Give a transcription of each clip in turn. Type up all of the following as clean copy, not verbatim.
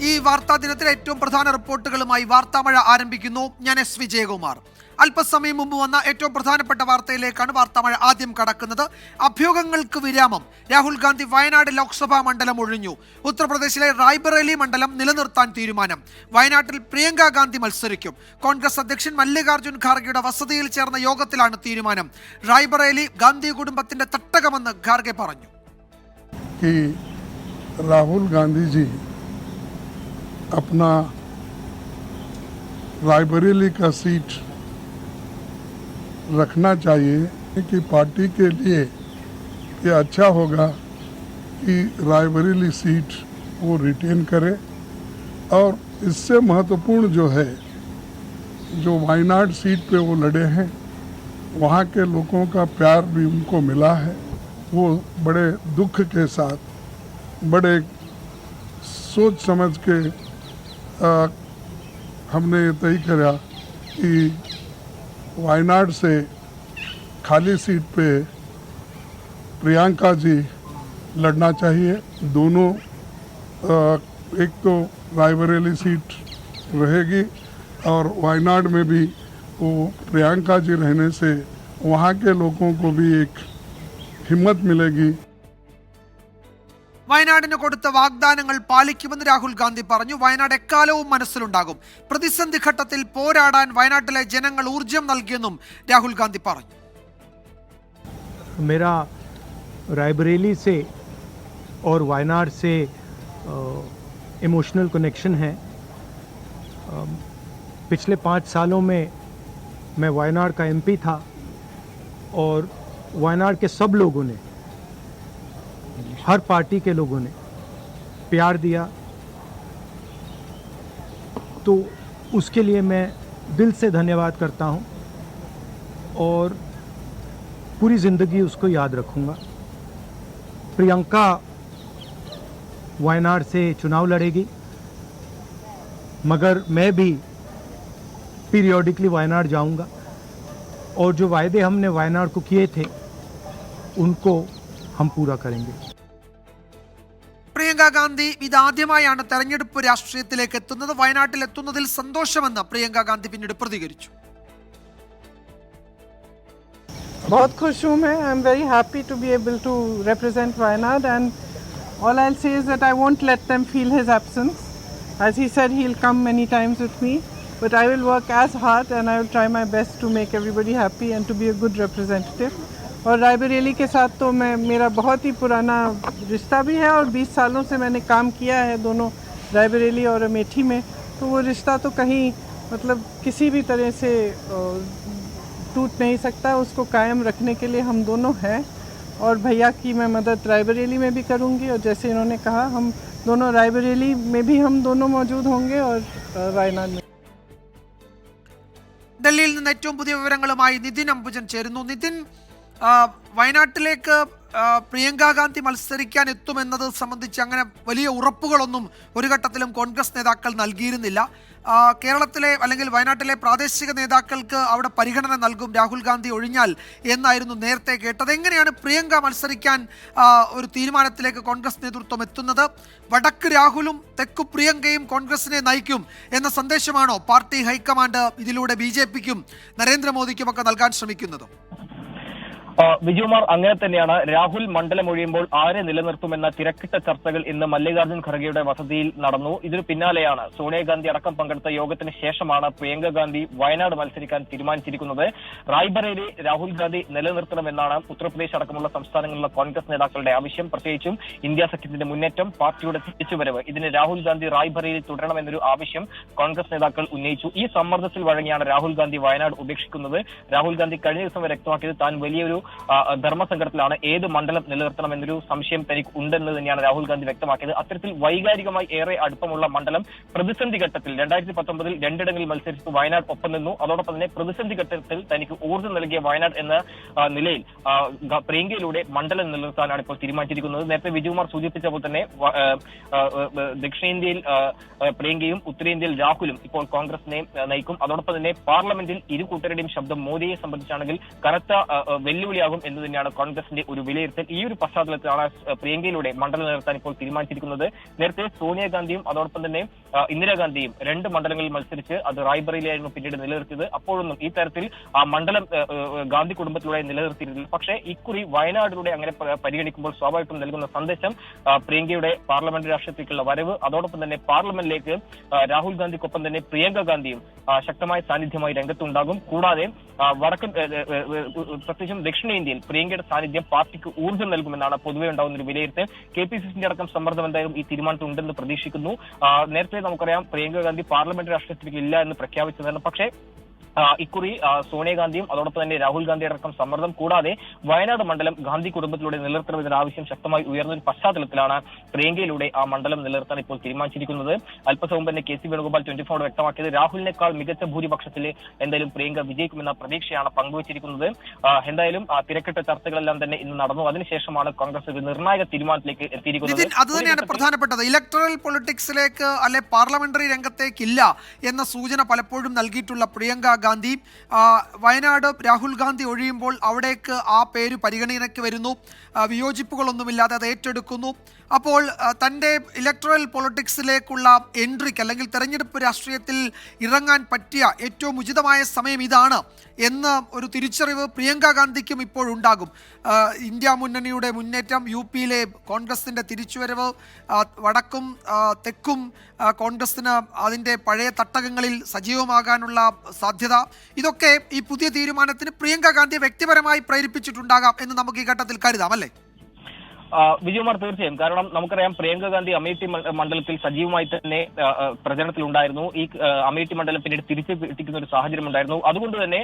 ഈ വാർത്താ ദിനത്തിലെ ഏറ്റവും പ്രധാന റിപ്പോർട്ടുകളുമായി വാർത്താമഴ ആരംഭിക്കുന്നു. ഞാൻ എസ് വിജയകുമാർ. അല്പസമയം മുമ്പ് വന്ന ഏറ്റവും പ്രധാനപ്പെട്ട വാർത്തയിലേക്കാണ് വാർത്താമഴ ആദ്യം കടക്കുന്നത്. അഭ്യൂഹങ്ങൾക്ക് വിരാമം. രാഹുൽ ഗാന്ധി വയനാട് ലോക്സഭാ മണ്ഡലം ഒഴിഞ്ഞു. ഉത്തർപ്രദേശിലെ റായ്ബറേലി മണ്ഡലം നിലനിർത്താൻ തീരുമാനം. വയനാട്ടിൽ പ്രിയങ്ക ഗാന്ധി മത്സരിക്കും. കോൺഗ്രസ് അധ്യക്ഷൻ മല്ലികാർജ്ജുൻ ഖാർഗെയുടെ വസതിയിൽ ചേർന്ന യോഗത്തിലാണ് തീരുമാനം. റായ്ബറേലി ഗാന്ധി കുടുംബത്തിന്റെ തട്ടകമെന്ന് ഖാർഗെ പറഞ്ഞു. राहुल गांधी जी अपना रायबरेली का सीट रखना चाहिए कि पार्टी के लिए ये अच्छा होगा कि रायबरेली सीट वो रिटेन करे। और इससे महत्वपूर्ण जो है, जो वायनाड सीट पे वो लड़े हैं, वहाँ के लोगों का प्यार भी उनको मिला है। वो बड़े दुख के साथ, बड़े सोच समझ के हमने ये तय किया कि वायनाड से खाली सीट पे प्रियंका जी लड़ना चाहिए। दोनों एक तो रायबरेली सीट रहेगी और वायनाड में भी वो प्रियंका जी रहने से वहाँ के लोगों को भी एक हिम्मत मिलेगी। വയനാടിന് കൊടുത്ത വാഗ്ദാനങ്ങൾ പാലിക്കുമെന്ന് രാഹുൽ ഗാന്ധി പറഞ്ഞു. വയനാട് എക്കാലവും മനസ്സിലുണ്ടാകും. പ്രതിസന്ധി ഘട്ടത്തിൽ പോരാടാൻ വയനാട്ടിലെ ജനങ്ങൾ ഊർജം നൽകിയെന്നും രാഹുൽ ഗാന്ധി പറഞ്ഞു. मेरा रायबरेली से और वायनाड से इमोशनल कनेक्शन है। पिछले 5 सालों में मैं वायनाड का एमपी था और वायनाड के सब लोगों ने, हर पार्टी के लोगों ने प्यार दिया, तो उसके लिए मैं दिल से धन्यवाद करता हूं और पूरी ज़िंदगी उसको याद रखूंगा। प्रियंका वायनाड से चुनाव लड़ेगी, मगर मैं भी पीरियोडिकली वायनाड जाऊंगा और जो वायदे हमने वायनाड को किए थे उनको हम पूरा करेंगे। പ്രിയങ്ക ഗാന്ധി ഇതാദ്യമായാണ് തെരഞ്ഞെടുപ്പ് രാഷ്ട്രീയത്തിലേക്ക് എത്തുന്നത്. വയനാട്ടിൽ എത്തുന്നതിൽ സന്തോഷമെന്ന് പ്രിയങ്ക ഗാന്ധി പിന്നീട് പ്രതികരിച്ചു. बहुत खुश हूँ मैं. I am very happy to be able to represent Wayanad, and all I'll say is that I won't let them feel his absence. As he said, he'll come many times with me, but I will work as hard and I will try my best to make everybody happy and to be a good representative. और रायबरेली के साथ तो मेरा बहुत ही पुराना रिश्ता भी है और 20 सालों से मैंने काम किया है दोनों रायबरेली और अमेठी में, तो वो रिश्ता तो कहीं मतलब किसी भी तरह से टूट नहीं सकता. उसको कायम रखने के लिए हम दोनों हैं और भैया की मैं मदद रायबरेली में भी करूँगी और जैसे इन्होंने कहा हम दोनों रायबरेली में भी हम दोनों मौजूद होंगे और वायनाड में. ഡൽഹിയിൽ നിന്ന് ഏറ്റവും പുതിയ വിവരങ്ങളുമായി നിതിൻ അംബുജൻ ചേരുന്നു. നിതിൻ, വയനാട്ടിലേക്ക് പ്രിയങ്ക ഗാന്ധി മത്സരിക്കാൻ എത്തുമെന്നത് സംബന്ധിച്ച് അങ്ങനെ വലിയ ഉറപ്പുകളൊന്നും ഒരു ഘട്ടത്തിലും കോൺഗ്രസ് നേതാക്കൾ നൽകിയിരുന്നില്ല. കേരളത്തിലെ അല്ലെങ്കിൽ വയനാട്ടിലെ പ്രാദേശിക നേതാക്കൾക്ക് അവിടെ പരിഗണന നൽകും രാഹുൽ ഗാന്ധി ഒഴിഞ്ഞാൽ എന്നായിരുന്നു നേരത്തെ കേട്ടത്. എങ്ങനെയാണ് പ്രിയങ്ക മത്സരിക്കാൻ ഒരു തീരുമാനത്തിലേക്ക് കോൺഗ്രസ് നേതൃത്വം എത്തുന്നത്? വടക്ക് രാഹുലും തെക്കു പ്രിയങ്കയും കോൺഗ്രസിനെ നയിക്കും എന്ന സന്ദേശമാണോ പാർട്ടി ഹൈക്കമാൻഡ് ഇതിലൂടെ BJPക്കും നരേന്ദ്രമോദിക്കുമൊക്കെ നൽകാൻ ശ്രമിക്കുന്നത്? വിജയകുമാർ, അങ്ങനെ തന്നെയാണ്. രാഹുൽ മണ്ഡലം ഒഴിയുമ്പോൾ ആരെ നിലനിർത്തുമെന്ന തിരക്കിട്ട ചർച്ചകൾ ഇന്ന് മല്ലികാർജ്ജുൻ ഖർഗെയുടെ വസതിയിൽ നടന്നു. ഇതിനു പിന്നാലെയാണ് സോണിയാഗാന്ധി അടക്കം പങ്കെടുത്ത യോഗത്തിന് ശേഷമാണ് പ്രിയങ്ക ഗാന്ധി വയനാട് മത്സരിക്കാൻ തീരുമാനിച്ചിരിക്കുന്നത്. റായ്ബറേലി രാഹുൽ ഗാന്ധി നിലനിർത്തണമെന്നാണ് ഉത്തർപ്രദേശ് അടക്കമുള്ള സംസ്ഥാനങ്ങളിലെ കോൺഗ്രസ് നേതാക്കളുടെ ആവശ്യം. പ്രത്യേകിച്ചും ഇന്ത്യ സഖ്യത്തിന്റെ മുന്നേറ്റം, പാർട്ടിയുടെ തിരിച്ചുവരവ്, ഇതിന് രാഹുൽ ഗാന്ധി റായ്ബറേലി തുടരണമെന്നൊരു ആവശ്യം കോൺഗ്രസ് നേതാക്കൾ ഉന്നയിച്ചു. ഈ സമ്മർദ്ദത്തിൽ വഴങ്ങിയാണ് രാഹുൽ ഗാന്ധി വയനാട് ഉപേക്ഷിക്കുന്നത്. രാഹുൽ ഗാന്ധി കഴിഞ്ഞ ദിവസം വ്യക്തമാക്കിയത് താൻ വലിയൊരു ധർമ്മസങ്കടത്തിലാണ്, ഏത് മണ്ഡലം നിലനിർത്തണമെന്നൊരു സംശയം തനിക്ക് ഉണ്ടെന്ന് തന്നെയാണ് രാഹുൽ ഗാന്ധി വ്യക്തമാക്കിയത്. അത്തരത്തിൽ വൈകാരികമായി ഏറെ അടുപ്പമുള്ള മണ്ഡലം പ്രതിസന്ധി ഘട്ടത്തിൽ 2019 രണ്ടിടങ്ങളിൽ മത്സരിച്ച് വയനാട് ഒപ്പം നിന്നു. അതോടൊപ്പം തന്നെ പ്രതിസന്ധി ഘട്ടത്തിൽ തനിക്ക് ഊർജ്ജം നൽകിയ വയനാട് എന്ന നിലയിൽ പ്രിയങ്കയിലൂടെ മണ്ഡലം നിലനിർത്താനാണ് ഇപ്പോൾ തീരുമാനിച്ചിരിക്കുന്നത്. നേരത്തെ വിജയകുമാർ സൂചിപ്പിച്ച പോലെ തന്നെ ദക്ഷിണേന്ത്യയിൽ പ്രിയങ്കയും ഉത്തരേന്ത്യയിൽ രാഹുലും ഇപ്പോൾ കോൺഗ്രസിനെ നയിക്കും. അതോടൊപ്പം തന്നെ പാർലമെന്റിൽ ഇരു കൂട്ടരുടെയും ശബ്ദം മോദിയെ സംബന്ധിച്ചാണെങ്കിൽ കനത്ത വെല്ലുവിളി വെല്ലുവിളിയാകും എന്ന് തന്നെയാണ് കോൺഗ്രസിന്റെ ഒരു വിലയിരുത്തൽ. ഈ ഒരു പശ്ചാത്തലത്തിലാണ് പ്രിയങ്കയിലൂടെ മണ്ഡലം നിലനിർത്താൻ ഇപ്പോൾ തീരുമാനിച്ചിരിക്കുന്നത്. നേരത്തെ സോണിയാഗാന്ധിയും അതോടൊപ്പം തന്നെ ഇന്ദിരാഗാന്ധിയും 2 മണ്ഡലങ്ങളിൽ മത്സരിച്ച് അത് റായ്ബറേലിയായിരുന്നു പിന്നീട് നിലനിർത്തിയത്. അപ്പോഴൊന്നും ഈ തരത്തിൽ ആ മണ്ഡലം ഗാന്ധി കുടുംബത്തിലൂടെ നിലനിർത്തിയിരുന്നില്ല. പക്ഷേ ഇക്കുറി വയനാടിലൂടെ അങ്ങനെ പരിഗണിക്കുമ്പോൾ സ്വാഭാവികമായിട്ടും നൽകുന്ന സന്ദേശം പ്രിയങ്കയുടെ പാർലമെന്റ് രാഷ്ട്രീയത്തിലേക്കുള്ള വരവ്, അതോടൊപ്പം തന്നെ പാർലമെന്റിലേക്ക് രാഹുൽ ഗാന്ധിക്കൊപ്പം തന്നെ പ്രിയങ്ക ഗാന്ധിയും ശക്തമായ സാന്നിധ്യമായി രംഗത്തുണ്ടാകും. കൂടാതെ വടക്കൻ പ്രത്യേകിച്ചും ദക്ഷിണേന്ത്യയിൽ പ്രിയങ്കയുടെ സാന്നിധ്യം പാർട്ടിക്ക് ഊർജ്ജം നൽകുമെന്നാണ് പൊതുവെ ഉണ്ടാകുന്ന ഒരു വിലയിരുത്തൽ. KPCC അടക്കം സമ്മർദ്ദം എന്തായാലും ഈ തീരുമാനത്തിൽ ഉണ്ടെന്ന് പ്രതീക്ഷിക്കുന്നു. നേരത്തെ നമുക്കറിയാം പ്രിയങ്ക ഗാന്ധി പാർലമെന്റ് രാഷ്ട്രീയത്തിലേക്ക് ഇല്ല എന്ന് പ്രഖ്യാപിച്ചതാണ്. പക്ഷേ ഇക്കുറി സോണിയാഗാന്ധിയും അതോടൊപ്പം തന്നെ രാഹുൽ ഗാന്ധി അടക്കം സമ്മർദ്ദം, കൂടാതെ വയനാട് മണ്ഡലം ഗാന്ധി കുടുംബത്തിലൂടെ നിലനിർത്തണമെന്ന ആവശ്യം ശക്തമായി ഉയർന്ന ഒരു പശ്ചാത്തലത്തിലാണ് പ്രിയങ്കയിലൂടെ ആ മണ്ഡലം നിലനിർത്താൻ ഇപ്പോൾ തീരുമാനിച്ചിരിക്കുന്നത്. അല്പസമയം തന്നെ KC വേണുഗോപാൽ 24 വ്യക്തമാക്കിയത് രാഹുലിനേക്കാൾ മികച്ച ഭൂരിപക്ഷത്തിൽ എന്തായാലും പ്രിയങ്ക വിജയിക്കുമെന്ന പ്രതീക്ഷയാണ് പങ്കുവച്ചിരിക്കുന്നത്. എന്തായാലും തിരക്കിട്ട ചർച്ചകളെല്ലാം തന്നെ ഇന്ന് നടന്നു. അതിനുശേഷമാണ് കോൺഗ്രസ് ഒരു നിർണായക തീരുമാനത്തിലേക്ക് എത്തിയിരിക്കുന്നത്. അത് തന്നെയാണ് പ്രധാനപ്പെട്ടത്. ഇലക്ടറൽ പൊളിറ്റിക്സിലേക്ക് അല്ലെ പാർലമെന്ററി രംഗത്തേക്കില്ല എന്ന സൂചന പലപ്പോഴും നൽകിയിട്ടുള്ള പ്രിയങ്ക ഗാന്ധി വയനാട് രാഹുൽ ഗാന്ധി ഒഴിയുമ്പോൾ അവിടേക്ക് ആ പേര് പരിഗണനയ്ക്ക് വരുന്നു. വിയോജിപ്പുകളൊന്നുമില്ലാതെ അത് ഏറ്റെടുക്കുന്നു. അപ്പോൾ തൻ്റെ ഇലക്ടറൽ പൊളിറ്റിക്സിലേക്കുള്ള എൻട്രിക്ക് അല്ലെങ്കിൽ തെരഞ്ഞെടുപ്പ് രാഷ്ട്രീയത്തിൽ ഇറങ്ങാൻ പറ്റിയ ഏറ്റവും ഉചിതമായ സമയം ഇതാണ് എന്ന ഒരു തിരിച്ചറിവ് പ്രിയങ്ക ഗാന്ധിക്കും ഇപ്പോഴുണ്ടാകും. ഇന്ത്യ മുന്നണിയുടെ മുന്നേറ്റം, UPയിലെ കോൺഗ്രസിൻ്റെ തിരിച്ചുവരവ്, വടക്കും തെക്കും കോൺഗ്രസിന് അതിൻ്റെ പഴയ തട്ടകങ്ങളിൽ സജീവമാകാനുള്ള സാധ്യത, ഇതൊക്കെ ഈ പുതിയ തീരുമാനത്തിന് പ്രിയങ്ക ഗാന്ധിയെ വ്യക്തിപരമായി പ്രേരിപ്പിച്ചിട്ടുണ്ടാകാം എന്ന് നമുക്ക് ഈ ഘട്ടത്തിൽ കരുതാം, അല്ലേ? വിജയകുമാർ, തീർച്ചയായും. കാരണം നമുക്കറിയാം പ്രിയങ്ക ഗാന്ധി അമേഠി മണ്ഡലത്തിൽ സജീവമായി തന്നെ പ്രചരണത്തിലുണ്ടായിരുന്നു. ഈ അമേഠി മണ്ഡലം പിന്നീട് തിരിച്ചു എത്തിക്കുന്ന ഒരു സാഹചര്യം ഉണ്ടായിരുന്നു. അതുകൊണ്ട് തന്നെ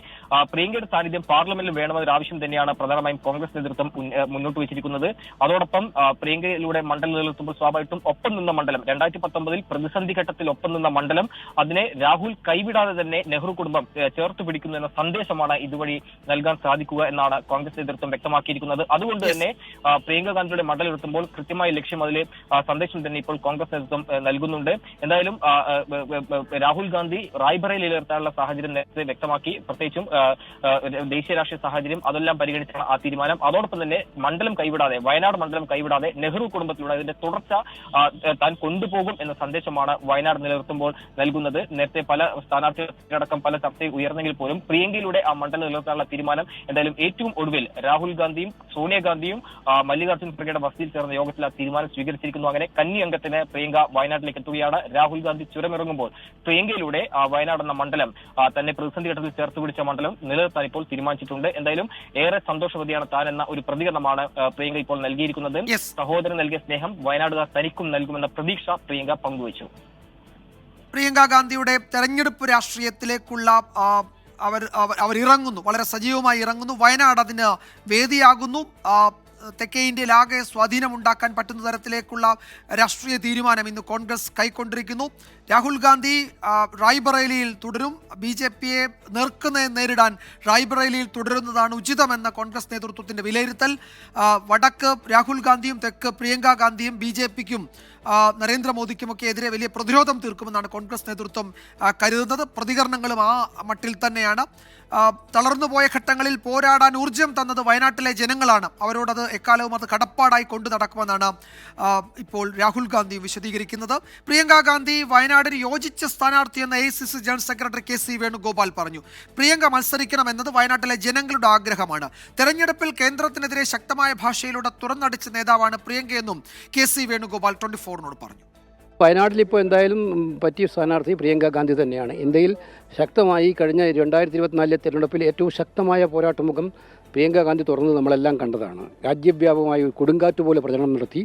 പ്രിയങ്കയുടെ സാന്നിധ്യം പാർലമെന്റിൽ വേണമെന്നൊരു ആവശ്യം തന്നെയാണ് പ്രധാനമായും കോൺഗ്രസ് നേതൃത്വം മുന്നോട്ട് വെച്ചിരിക്കുന്നത്. അതോടൊപ്പം പ്രിയങ്കയിലൂടെ മണ്ഡലം നിലനിർത്തുമ്പോൾ സ്വാഭാവികമായിട്ടും ഒപ്പം നിന്ന മണ്ഡലം 2019 പ്രതിസന്ധി ഘട്ടത്തിൽ ഒപ്പം നിന്ന മണ്ഡലം അതിനെ രാഹുൽ കൈവിടാതെ തന്നെ നെഹ്റു കുടുംബം ചേർത്ത് പിടിക്കുന്നു എന്ന സന്ദേശമാണ് ഇതുവഴി നൽകാൻ സാധിക്കുക എന്നാണ് കോൺഗ്രസ് നേതൃത്വം വ്യക്തമാക്കിയിരിക്കുന്നത്. അതുകൊണ്ട് തന്നെ പ്രിയങ്ക ഗാന്ധി മണ്ഡലം എത്തുമ്പോൾ കൃത്യമായ ലക്ഷ്യം അതിലെ സന്ദേശം തന്നെ ഇപ്പോൾ കോൺഗ്രസ് നേതൃത്വം നൽകുന്നുണ്ട്. എന്തായാലും രാഹുൽ ഗാന്ധി റായ്ബറേലിയിൽ നിർത്താനുള്ള സാഹചര്യം നേരത്തെ വ്യക്തമാക്കി. പ്രത്യേകിച്ചും ദേശീയ രാഷ്ട്രീയ സാഹചര്യം അതെല്ലാം പരിഗണിച്ചാണ് ആ തീരുമാനം. അതോടൊപ്പം തന്നെ മണ്ഡലം കൈവിടാതെ, വയനാട് മണ്ഡലം കൈവിടാതെ നെഹ്റു കുടുംബത്തിലൂടെ അതിന്റെ തുടർച്ച താൻ കൊണ്ടുപോകും എന്ന സന്ദേശമാണ് വയനാട് നിലനിർത്തുമ്പോൾ നൽകുന്നത്. നേരത്തെ പല സ്ഥാനാർത്ഥികളടക്കം പല ചർച്ചയിൽ ഉയർന്നെങ്കിൽ പോലും പ്രിയങ്കയിലൂടെ ആ മണ്ഡലം നിലനിർത്താനുള്ള തീരുമാനം എന്തായാലും ഏറ്റവും ഒടുവിൽ രാഹുൽ ഗാന്ധിയും സോണിയാഗാന്ധിയും മല്ലികാർജ്ജുൻ ഖർഗെയുടെ വസതിയിൽ ചേർന്ന യോഗത്തിൽ ആ തീരുമാനം സ്വീകരിച്ചിരിക്കുന്നു. അങ്ങനെ കന്നി അംഗത്തിന് പ്രിയങ്ക വയനാട്ടിലേക്ക് എത്തുകയാണ്. രാഹുൽ ഗാന്ധി ചുരമിറങ്ങുമ്പോൾ പ്രിയങ്കയിലൂടെ വയനാട് എന്ന മണ്ഡലം തന്നെ പ്രതിസന്ധി ഘട്ടത്തിൽ ചേർത്ത് പിടിച്ച മണ്ഡലം നിലനിർത്താൻ ഇപ്പോൾ തീരുമാനിച്ചിട്ടുണ്ട്. എന്തായാലും ഏറെ സന്തോഷവതിയാണ് താൻ എന്ന ഒരു പ്രതികരണമാണ് പ്രിയങ്ക ഇപ്പോൾ നൽകിയിരിക്കുന്നത്. സഹോദരൻ നൽകിയ സ്നേഹം വയനാടുകാർ തനിക്കും നൽകുമെന്ന പ്രതീക്ഷ പ്രിയങ്ക പങ്കുവച്ചു. പ്രിയങ്ക ഗാന്ധിയുടെ തെരഞ്ഞെടുപ്പ് രാഷ്ട്രീയത്തിലേക്കുള്ള അവർ ഇറങ്ങുന്നു, വളരെ സജീവമായി ഇറങ്ങുന്നു. വയനാട് അതിന് വേദിയാകുന്നു. തെക്കേ ഇന്ത്യയിലാകെ സ്വാധീനമുണ്ടാക്കാൻ പറ്റുന്ന തരത്തിലേക്കുള്ള രാഷ്ട്രീയ തീരുമാനം ഇന്ന് കോൺഗ്രസ് കൈക്കൊണ്ടിരിക്കുന്നു. രാഹുൽ ഗാന്ധി റായ്ബറേലിയിൽ തുടരും. BJPയെ നേരിടാൻ റായ്ബറേലിയിൽ തുടരുന്നതാണ് ഉചിതമെന്ന കോൺഗ്രസ് നേതൃത്വത്തിൻ്റെ വിലയിരുത്തൽ. വടക്ക് രാഹുൽ ഗാന്ധിയും തെക്ക് പ്രിയങ്ക ഗാന്ധിയും BJPക്കും നരേന്ദ്രമോദിക്കുമൊക്കെ എതിരെ വലിയ പ്രതിരോധം തീർക്കുമെന്നാണ് കോൺഗ്രസ് നേതൃത്വം കരുതുന്നത്. പ്രതികരണങ്ങളും ആ മട്ടിൽ തന്നെയാണ്. തളർന്നുപോയ ഘട്ടങ്ങളിൽ പോരാടാൻ ഊർജ്ജം തന്നത് വയനാട്ടിലെ ജനങ്ങളാണ്. അവരോടത് എക്കാലവും അത് കടപ്പാടായി കൊണ്ടു നടക്കുമെന്നാണ് ഇപ്പോൾ രാഹുൽ ഗാന്ധി വിശദീകരിക്കുന്നത്. പ്രിയങ്ക ഗാന്ധി വയനാടിന് യോജിച്ച സ്ഥാനാർത്ഥിയെന്ന് AICC general secretary KC Venugopal പറഞ്ഞു. പ്രിയങ്ക മത്സരിക്കണമെന്നത് വയനാട്ടിലെ ജനങ്ങളുടെ ആഗ്രഹമാണ്. തെരഞ്ഞെടുപ്പിൽ കേന്ദ്രത്തിനെതിരെ ശക്തമായ ഭാഷയിലൂടെ തുറന്നടിച്ച നേതാവാണ് പ്രിയങ്കയെന്നും KC വേണുഗോപാൽ 24നോട് പറഞ്ഞു. വയനാട്ടിൽ ഇപ്പോൾ എന്തായാലും പറ്റിയ സ്ഥാനാർത്ഥി പ്രിയങ്ക ഗാന്ധി തന്നെയാണ്. ഇന്ത്യയിൽ ശക്തമായി കഴിഞ്ഞ 2024 തെരഞ്ഞെടുപ്പിൽ ഏറ്റവും ശക്തമായ പോരാട്ടമുഖം പ്രിയങ്ക ഗാന്ധി തുറന്നത് നമ്മളെല്ലാം കണ്ടതാണ്. രാജ്യവ്യാപകമായി ഒരു കൊടുങ്കാറ്റ് പോലെ പ്രചരണം നടത്തി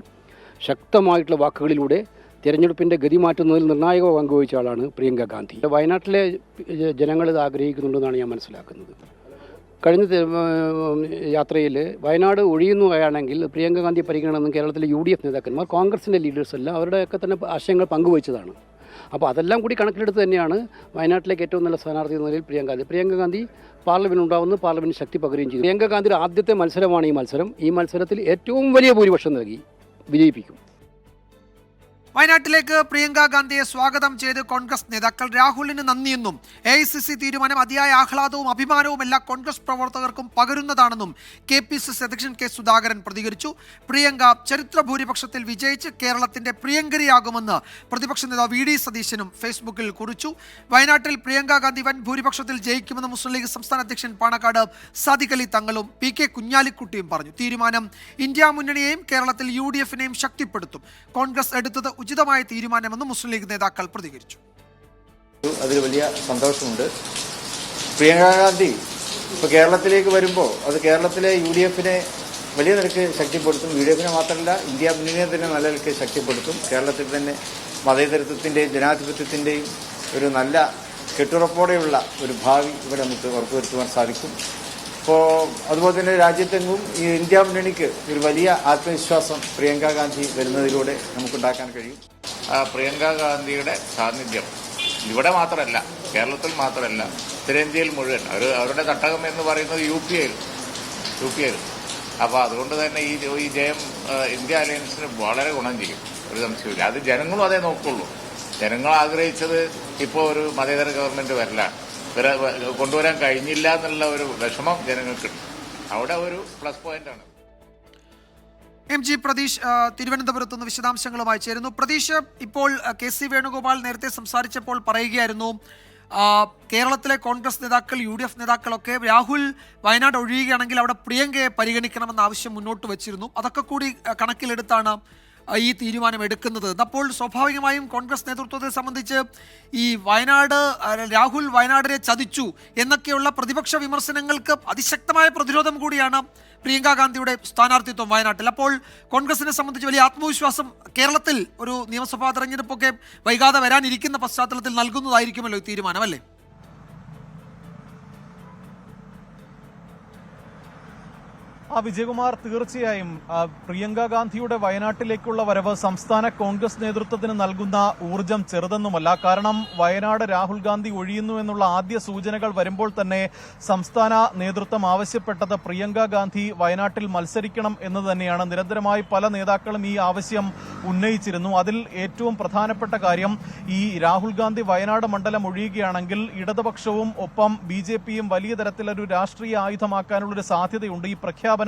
ശക്തമായിട്ടുള്ള വാക്കുകളിലൂടെ തിരഞ്ഞെടുപ്പിൻ്റെ ഗതി മാറ്റുന്നതിൽ നിർണായക പങ്കുവഹിച്ച ആളാണ് പ്രിയങ്ക ഗാന്ധി. വയനാട്ടിലെ ജനങ്ങൾ ഇത് ആഗ്രഹിക്കുന്നുണ്ടെന്നാണ് ഞാൻ മനസ്സിലാക്കുന്നത്. കഴിഞ്ഞ യാത്രയിൽ വയനാട് ഒഴിയുന്നതാണെങ്കിൽ പ്രിയങ്ക ഗാന്ധി പരിഗണന കേരളത്തിലെ UDF നേതാക്കന്മാർ, കോൺഗ്രസിൻ്റെ ലീഡേഴ്സ് എല്ലാം അവരുടെയൊക്കെ തന്നെ ആശയങ്ങൾ പങ്കുവച്ചതാണ്. അപ്പോൾ അതെല്ലാം കൂടി കണക്കിലെടുത്ത് തന്നെയാണ് വയനാട്ടിലേക്ക് ഏറ്റവും നല്ല സ്ഥാനാർത്ഥി എന്ന നിലയിൽ പ്രിയങ്ക ഗാന്ധി പാർലമെൻറ്റ് ഉണ്ടാവുന്നു, പാർലമെൻറ്റ് ശക്തി പകരുകയും ചെയ്തു. പ്രിയങ്ക ഗാന്ധിയുടെ ആദ്യത്തെ മത്സരമാണ് ഈ മത്സരം. ഈ മത്സരത്തിൽ ഏറ്റവും വലിയ ഭൂരിപക്ഷം നൽകി വിജയിപ്പിക്കും. വയനാട്ടിലേക്ക് പ്രിയങ്ക ഗാന്ധിയെ സ്വാഗതം ചെയ്ത് കോൺഗ്രസ് നേതാക്കൾ. രാഹുലിന് നന്ദിയെന്നും AICC തീരുമാനം അതിയായ ആഹ്ലാദവും അഭിമാനവും എല്ലാ കോൺഗ്രസ് പ്രവർത്തകർക്കും പകരുന്നതാണെന്നും KPCC അധ്യക്ഷൻ K. സുധാകരൻ പ്രതികരിച്ചു. പ്രിയങ്ക ചരിത്ര ഭൂരിപക്ഷത്തിൽ വിജയിച്ച് കേരളത്തിന്റെ പ്രിയങ്കരിയാകുമെന്ന് പ്രതിപക്ഷ നേതാവ് VD സതീശനും ഫേസ്ബുക്കിൽ കുറിച്ചു. വയനാട്ടിൽ പ്രിയങ്ക ഗാന്ധി വൻ ഭൂരിപക്ഷത്തിൽ ജയിക്കുമെന്ന് മുസ്ലിം ലീഗ് സംസ്ഥാന അധ്യക്ഷൻ പാണക്കാട് സാദിഖ് അലി തങ്ങളും PK കുഞ്ഞാലിക്കുട്ടിയും പറഞ്ഞു. തീരുമാനം ഇന്ത്യ മുന്നണിയെയും കേരളത്തിൽ UDF-നെയും ശക്തിപ്പെടുത്തും. കോൺഗ്രസ് എടുത്തത് ഉചിതമായ തീരുമാനമെന്ന് മുസ്ലിം ലീഗ് നേതാക്കൾ പ്രതികരിച്ചു. അതിൽ വലിയ സന്തോഷമുണ്ട്. പ്രിയങ്ക ഗാന്ധി ഇപ്പോൾ കേരളത്തിലേക്ക് വരുമ്പോൾ അത് കേരളത്തിലെ UDF-നെ വലിയ നിലയ്ക്ക് ശക്തിപ്പെടുത്തും. UDF-നെ മാത്രമല്ല ഇന്ത്യ മുന്നണിയെ തന്നെ നല്ല നിലയ്ക്ക് ശക്തിപ്പെടുത്തും. കേരളത്തിൽ തന്നെ മതേതരത്വത്തിൻ്റെയും ജനാധിപത്യത്തിൻ്റെയും ഒരു നല്ല കെട്ടുറപ്പോടെയുള്ള ഒരു ഭാവി ഇവിടെ നമുക്ക് ഉറപ്പുവരുത്തുവാൻ സാധിക്കും. അപ്പോൾ അതുപോലെ തന്നെ രാജ്യത്തെങ്ങും ഈ ഇന്ത്യ മുന്നണിക്ക് ഒരു വലിയ ആത്മവിശ്വാസം പ്രിയങ്ക ഗാന്ധി വരുന്നതിലൂടെ നമുക്കുണ്ടാക്കാൻ കഴിയും. പ്രിയങ്ക ഗാന്ധിയുടെ സാന്നിധ്യം ഇവിടെ മാത്രമല്ല, കേരളത്തിൽ മാത്രമല്ല, ഉത്തരേന്ത്യയിൽ മുഴുവൻ അവരുടെ തട്ടകം എന്ന് പറയുന്നത് യു പി ആയിരുന്നു. അപ്പോൾ അതുകൊണ്ട് തന്നെ ഈ ജയം ഇന്ത്യ അലയൻസിന് വളരെ ഗുണം ചെയ്യും, ഒരു സംശയമില്ല. അത് ജനങ്ങളും അതേ നോക്കുള്ളൂ. ജനങ്ങൾ ആഗ്രഹിച്ചത് ഇപ്പോൾ ഒരു മതേതര ഗവൺമെന്റ് കൊണ്ടുവരാൻ കഴിഞ്ഞില്ല എന്നുള്ള ഒരു വിഷമം ജനങ്ങൾക്കുണ്ട്. അവിടെ ഒരു പ്ലസ് പോയിന്റാണ്. MG പ്രതീഷ് തിരുവനന്തപുരത്ത് നിന്ന് വിശദാംശങ്ങളുമായി ചേരുന്നു. പ്രതീഷ്, ഇപ്പോൾ KC വേണുഗോപാൽ നേരത്തെ സംസാരിച്ചപ്പോൾ പറയുകയായിരുന്നു കേരളത്തിലെ കോൺഗ്രസ് നേതാക്കൾ UDF നേതാക്കളൊക്കെ രാഹുൽ വയനാട് ഒഴിയുകയാണെങ്കിൽ അവിടെ പ്രിയങ്കയെ പരിഗണിക്കണമെന്ന ആവശ്യം മുന്നോട്ട് വച്ചിരുന്നു. അതൊക്കെ കൂടി കണക്കിലെടുത്താണ് ഈ തീരുമാനം എടുക്കുന്നത്. അപ്പോൾ സ്വാഭാവികമായും കോൺഗ്രസ് നേതൃത്വത്തെ സംബന്ധിച്ച് ഈ രാഹുൽ വയനാടിനെ ചതിച്ചു എന്നൊക്കെയുള്ള പ്രതിപക്ഷ വിമർശനങ്ങൾക്ക് അതിശക്തമായ പ്രതിരോധം കൂടിയാണ് പ്രിയങ്ക ഗാന്ധിയുടെ സ്ഥാനാർത്ഥിത്വം വയനാട്ടിൽ. അപ്പോൾ കോൺഗ്രസിനെ സംബന്ധിച്ച് വലിയ ആത്മവിശ്വാസം കേരളത്തിൽ ഒരു നിയമസഭാ തെരഞ്ഞെടുപ്പൊക്കെ വൈകാതെ വരാനിരിക്കുന്ന പശ്ചാത്തലത്തിൽ നൽകുന്നതായിരിക്കുമല്ലോ ഈ തീരുമാനം, അല്ലേ? വിജയകുമാർ, തീർച്ചയായും പ്രിയങ്ക ഗാന്ധിയുടെ വയനാട്ടിലേക്കുള്ള വരവ് സംസ്ഥാന കോൺഗ്രസ് നേതൃത്വത്തിന് നൽകുന്ന ഊർജം ചെറുതൊന്നുമല്ല. കാരണം വയനാട് രാഹുൽ ഗാന്ധി ഒഴിയുന്നു എന്നുള്ള ആദ്യ സൂചനകൾ വരുമ്പോൾ തന്നെ സംസ്ഥാന നേതൃത്വം ആവശ്യപ്പെട്ടത് പ്രിയങ്ക ഗാന്ധി വയനാട്ടിൽ മത്സരിക്കണം എന്ന് തന്നെയാണ്. നിരന്തരമായി പല നേതാക്കളും ഈ ആവശ്യം ഉന്നയിച്ചിരുന്നു. അതിൽ ഏറ്റവും പ്രധാനപ്പെട്ട കാര്യം, ഈ രാഹുൽ ഗാന്ധി വയനാട് മണ്ഡലം ഒഴിയുകയാണെങ്കിൽ ഇടതുപക്ഷവും ഒപ്പം BJPയും വലിയ തരത്തിലൊരു രാഷ്ട്രീയ ആയുധമാക്കാനുള്ളൊരു സാധ്യതയുണ്ട്. ഈ പ്രഖ്യാപനം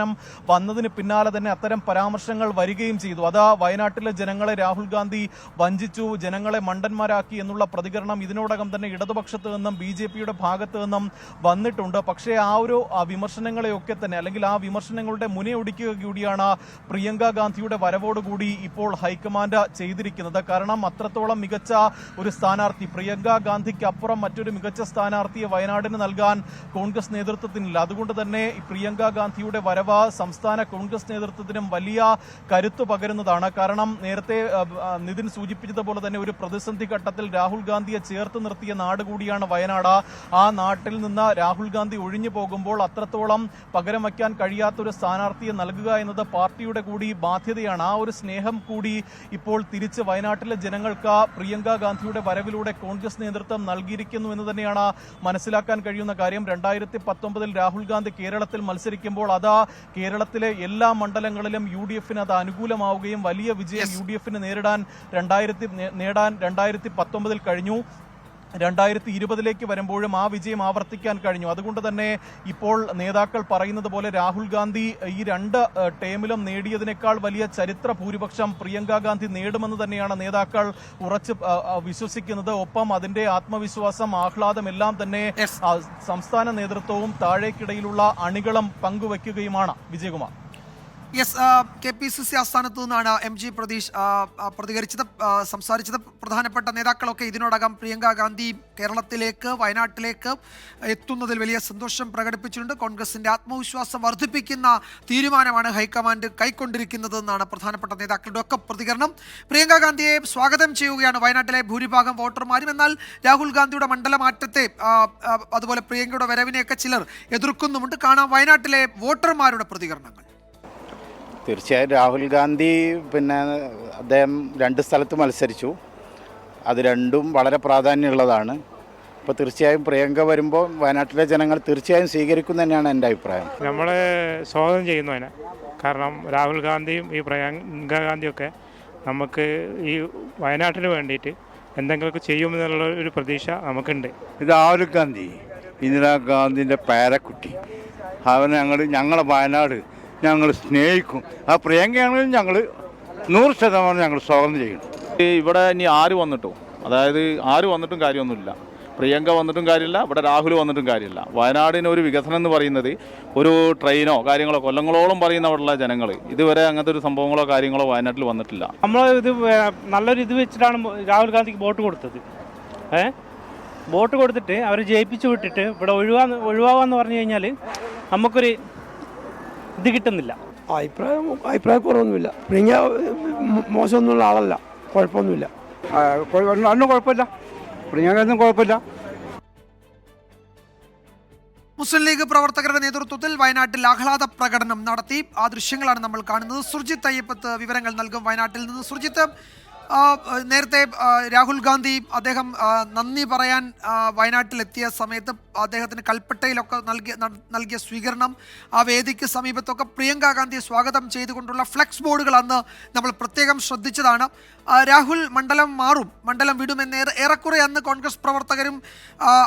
വന്നതിന് പിന്നാലെ തന്നെ അത്തരം പരാമർശങ്ങൾ വരികയും ചെയ്തു. അത് വയനാട്ടിലെ ജനങ്ങളെ രാഹുൽ ഗാന്ധി വഞ്ചിച്ചു, ജനങ്ങളെ മണ്ടന്മാരാക്കി എന്നുള്ള പ്രതികരണം ഇതിനോടകം തന്നെ ഇടതുപക്ഷത്ത് നിന്നും BJPയുടെ ഭാഗത്ത് നിന്നും വന്നിട്ടുണ്ട്. പക്ഷേ ആ ഒരു വിമർശനങ്ങളെയൊക്കെ തന്നെ, അല്ലെങ്കിൽ ആ വിമർശനങ്ങളുടെ മുനയൊടിക്കുക കൂടിയാണ് പ്രിയങ്ക ഗാന്ധിയുടെ വരവോടുകൂടി ഇപ്പോൾ ഹൈക്കമാൻഡ് ചെയ്തിരിക്കുന്നത്. കാരണം അത്രത്തോളം മികച്ച ഒരു സ്ഥാനാർത്ഥി, പ്രിയങ്ക ഗാന്ധിക്ക് അപ്പുറം മറ്റൊരു മികച്ച സ്ഥാനാർത്ഥിയെ വയനാടിന് നൽകാൻ കോൺഗ്രസ് നേതൃത്വത്തിനില്ല. അതുകൊണ്ട് തന്നെ പ്രിയങ്ക ഗാന്ധിയുടെ വരവ് സംസ്ഥാന കോൺഗ്രസ് നേതൃത്വത്തിനും വലിയ കരുത്തു പകരുന്നതാണ്. കാരണം നേരത്തെ നിതിൻ സൂചിപ്പിച്ചതുപോലെ തന്നെ ഒരു പ്രതിസന്ധി ഘട്ടത്തിൽ രാഹുൽ ഗാന്ധിയെ ചേർത്ത് നിർത്തിയ നാട് കൂടിയാണ് വയനാട്. ആ നാട്ടിൽ നിന്ന് രാഹുൽ ഗാന്ധി ഒഴിഞ്ഞു പോകുമ്പോൾ അത്രത്തോളം പകരം വയ്ക്കാൻ കഴിയാത്തൊരു സ്ഥാനാർത്ഥിയെ നൽകുക എന്നത് പാർട്ടിയുടെ കൂടി ബാധ്യതയാണ്. ആ ഒരു സ്നേഹം കൂടി ഇപ്പോൾ തിരിച്ച് വയനാട്ടിലെ ജനങ്ങൾക്ക് പ്രിയങ്ക ഗാന്ധിയുടെ വരവിലൂടെ കോൺഗ്രസ് നേതൃത്വം നൽകിയിരിക്കുന്നു എന്ന് തന്നെയാണ് മനസ്സിലാക്കാൻ കഴിയുന്ന കാര്യം. 2019 രാഹുൽ ഗാന്ധി കേരളത്തിൽ മത്സരിക്കുമ്പോൾ അത് കേരളത്തിലെ എല്ലാ മണ്ഡലങ്ങളിലും UDF-ന് അത് അനുകൂലമാവുകയും വലിയ വിജയം UDF-ന് നേടാൻ 2019 കഴിഞ്ഞു. 2020 വരുമ്പോഴും ആ വിജയം ആവർത്തിക്കാൻ കഴിഞ്ഞു. അതുകൊണ്ട് തന്നെ ഇപ്പോൾ നേതാക്കൾ പറയുന്നത് പോലെ രാഹുൽ ഗാന്ധി ഈ 2 ടേമിലും നേടിയതിനേക്കാൾ വലിയ ചരിത്ര ഭൂരിപക്ഷം പ്രിയങ്ക ഗാന്ധി നേടുമെന്ന് തന്നെയാണ് നേതാക്കൾ ഉറച്ച് വിശ്വസിക്കുന്നത്. ഒപ്പം അതിന്റെ ആത്മവിശ്വാസം, ആഹ്ലാദം എല്ലാം തന്നെ സംസ്ഥാന നേതൃത്വവും താഴേക്കിടയിലുള്ള അണികളും പങ്കുവയ്ക്കുകയുമാണ്. വിജയകുമാർ. KPCC ആസ്ഥാനത്തു നിന്നാണ് MG പ്രതീഷ് സംസാരിച്ചത്. പ്രധാനപ്പെട്ട നേതാക്കളൊക്കെ ഇതിനോടകം പ്രിയങ്ക ഗാന്ധി കേരളത്തിലേക്ക്, വയനാട്ടിലേക്ക് എത്തുന്നതിൽ വലിയ സന്തോഷം പ്രകടിപ്പിച്ചിട്ടുണ്ട്. കോൺഗ്രസിന്റെ ആത്മവിശ്വാസം വർദ്ധിപ്പിക്കുന്ന തീരുമാനമാണ് ഹൈക്കമാൻഡ് കൈക്കൊണ്ടിരിക്കുന്നതെന്നാണ് പ്രധാനപ്പെട്ട നേതാക്കളുടെ ഒക്കെ പ്രതികരണം. പ്രിയങ്ക ഗാന്ധിയെ സ്വാഗതം ചെയ്യുകയാണ് വയനാട്ടിലെ ഭൂരിഭാഗം വോട്ടർമാരും. എന്നാൽ രാഹുൽ ഗാന്ധിയുടെ മണ്ഡലമാറ്റത്തെ, അതുപോലെ പ്രിയങ്കയുടെ വരവിനെയൊക്കെ ചിലർ എതിർക്കുന്നുമുണ്ട്. കാണാം വയനാട്ടിലെ വോട്ടർമാരുടെ പ്രതികരണങ്ങൾ. തീർച്ചയായും രാഹുൽ ഗാന്ധി അദ്ദേഹം 2 സ്ഥലത്ത് മത്സരിച്ചു. അത് രണ്ടും വളരെ പ്രാധാന്യമുള്ളതാണ്. അപ്പോൾ തീർച്ചയായും പ്രിയങ്ക വരുമ്പോൾ വയനാട്ടിലെ ജനങ്ങൾ തീർച്ചയായും സ്വീകരിക്കും തന്നെയാണ് എൻ്റെ അഭിപ്രായം. നമ്മൾ സ്വാഗതം ചെയ്യുന്നു അതിനെ. കാരണം രാഹുൽ ഗാന്ധിയും ഈ പ്രിയങ്ക ഗാന്ധിയൊക്കെ നമുക്ക് ഈ വയനാട്ടിന് വേണ്ടിയിട്ട് എന്തെങ്കിലുമൊക്കെ ചെയ്യുമെന്നുള്ള ഒരു പ്രതീക്ഷ നമുക്കുണ്ട്. രാഹുൽ ഗാന്ധി ഇന്ദിരാഗാന്ധിൻ്റെ പേരക്കുട്ടി, അവനെ ഞങ്ങളെ വയനാട് ഞങ്ങൾ സ്നേഹിക്കും. ആ പ്രിയങ്കയാണെങ്കിൽ ഞങ്ങൾ 100% ഞങ്ങൾ സ്വാഗതം ചെയ്യണം. ഇവിടെ ഇനി ആര് വന്നിട്ടും, അതായത് ആര് വന്നിട്ടും കാര്യമൊന്നുമില്ല. പ്രിയങ്ക വന്നിട്ടും കാര്യമില്ല, ഇവിടെ രാഹുൽ വന്നിട്ടും കാര്യമില്ല. വയനാടിന് ഒരു വികസനം എന്ന് പറയുന്നത് ഒരു ട്രെയിനോ കാര്യങ്ങളോ കൊല്ലങ്ങളോളം പറയുന്ന അവിടെയുള്ള ജനങ്ങൾ ഇതുവരെ അങ്ങനത്തെ ഒരു സംഭവങ്ങളോ കാര്യങ്ങളോ വയനാട്ടിൽ വന്നിട്ടില്ല. നമ്മൾ ഇത് നല്ലൊരു ഇത് വെച്ചിട്ടാണ് രാഹുൽ ഗാന്ധിക്ക് വോട്ട് കൊടുത്തത്. വോട്ട് കൊടുത്തിട്ട് അവർ ജയിപ്പിച്ചു വിട്ടിട്ട് ഇവിടെ ഒഴിവാകാന്ന് പറഞ്ഞു കഴിഞ്ഞാൽ നമുക്കൊരു ഇത് കിട്ടുന്നില്ല. അഭിപ്രായക്കുറവൊന്നുമില്ല. പ്രിയങ്ക മോശമൊന്നുമുള്ള ആളല്ല, കുഴപ്പമൊന്നുമില്ല. അന്നും കുഴപ്പമില്ല, പ്രിയങ്ക കുഴപ്പമില്ല. മുസ്ലിം ലീഗ് പ്രവർത്തകരുടെ നേതൃത്വത്തിൽ വയനാട്ടിൽ ആഹ്ലാദ പ്രകടനം നടത്തി. ആ ദൃശ്യങ്ങളാണ് നമ്മൾ കാണുന്നത്. സുർജിത്ത് അയ്യപ്പത്ത് വിവരങ്ങൾ നൽകും വയനാട്ടിൽ നിന്ന്. സുർജിത്ത്, നേരത്തെ രാഹുൽ ഗാന്ധി അദ്ദേഹം നന്ദി പറയാൻ വയനാട്ടിലെത്തിയ സമയത്ത് അദ്ദേഹത്തിന് കൽപ്പറ്റയിലൊക്കെ നൽകിയ സ്വീകരണം, ആ വേദിക്ക് സമീപത്തൊക്കെ പ്രിയങ്ക ഗാന്ധിയെ സ്വാഗതം ചെയ്തുകൊണ്ടുള്ള ഫ്ലെക്സ് ബോർഡുകൾ അന്ന് നമ്മൾ പ്രത്യേകം ശ്രദ്ധിച്ചതാണ്. രാഹുൽ മണ്ഡലം വിടുമെന്ന് ഏറെക്കുറെ അന്ന് കോൺഗ്രസ് പ്രവർത്തകരും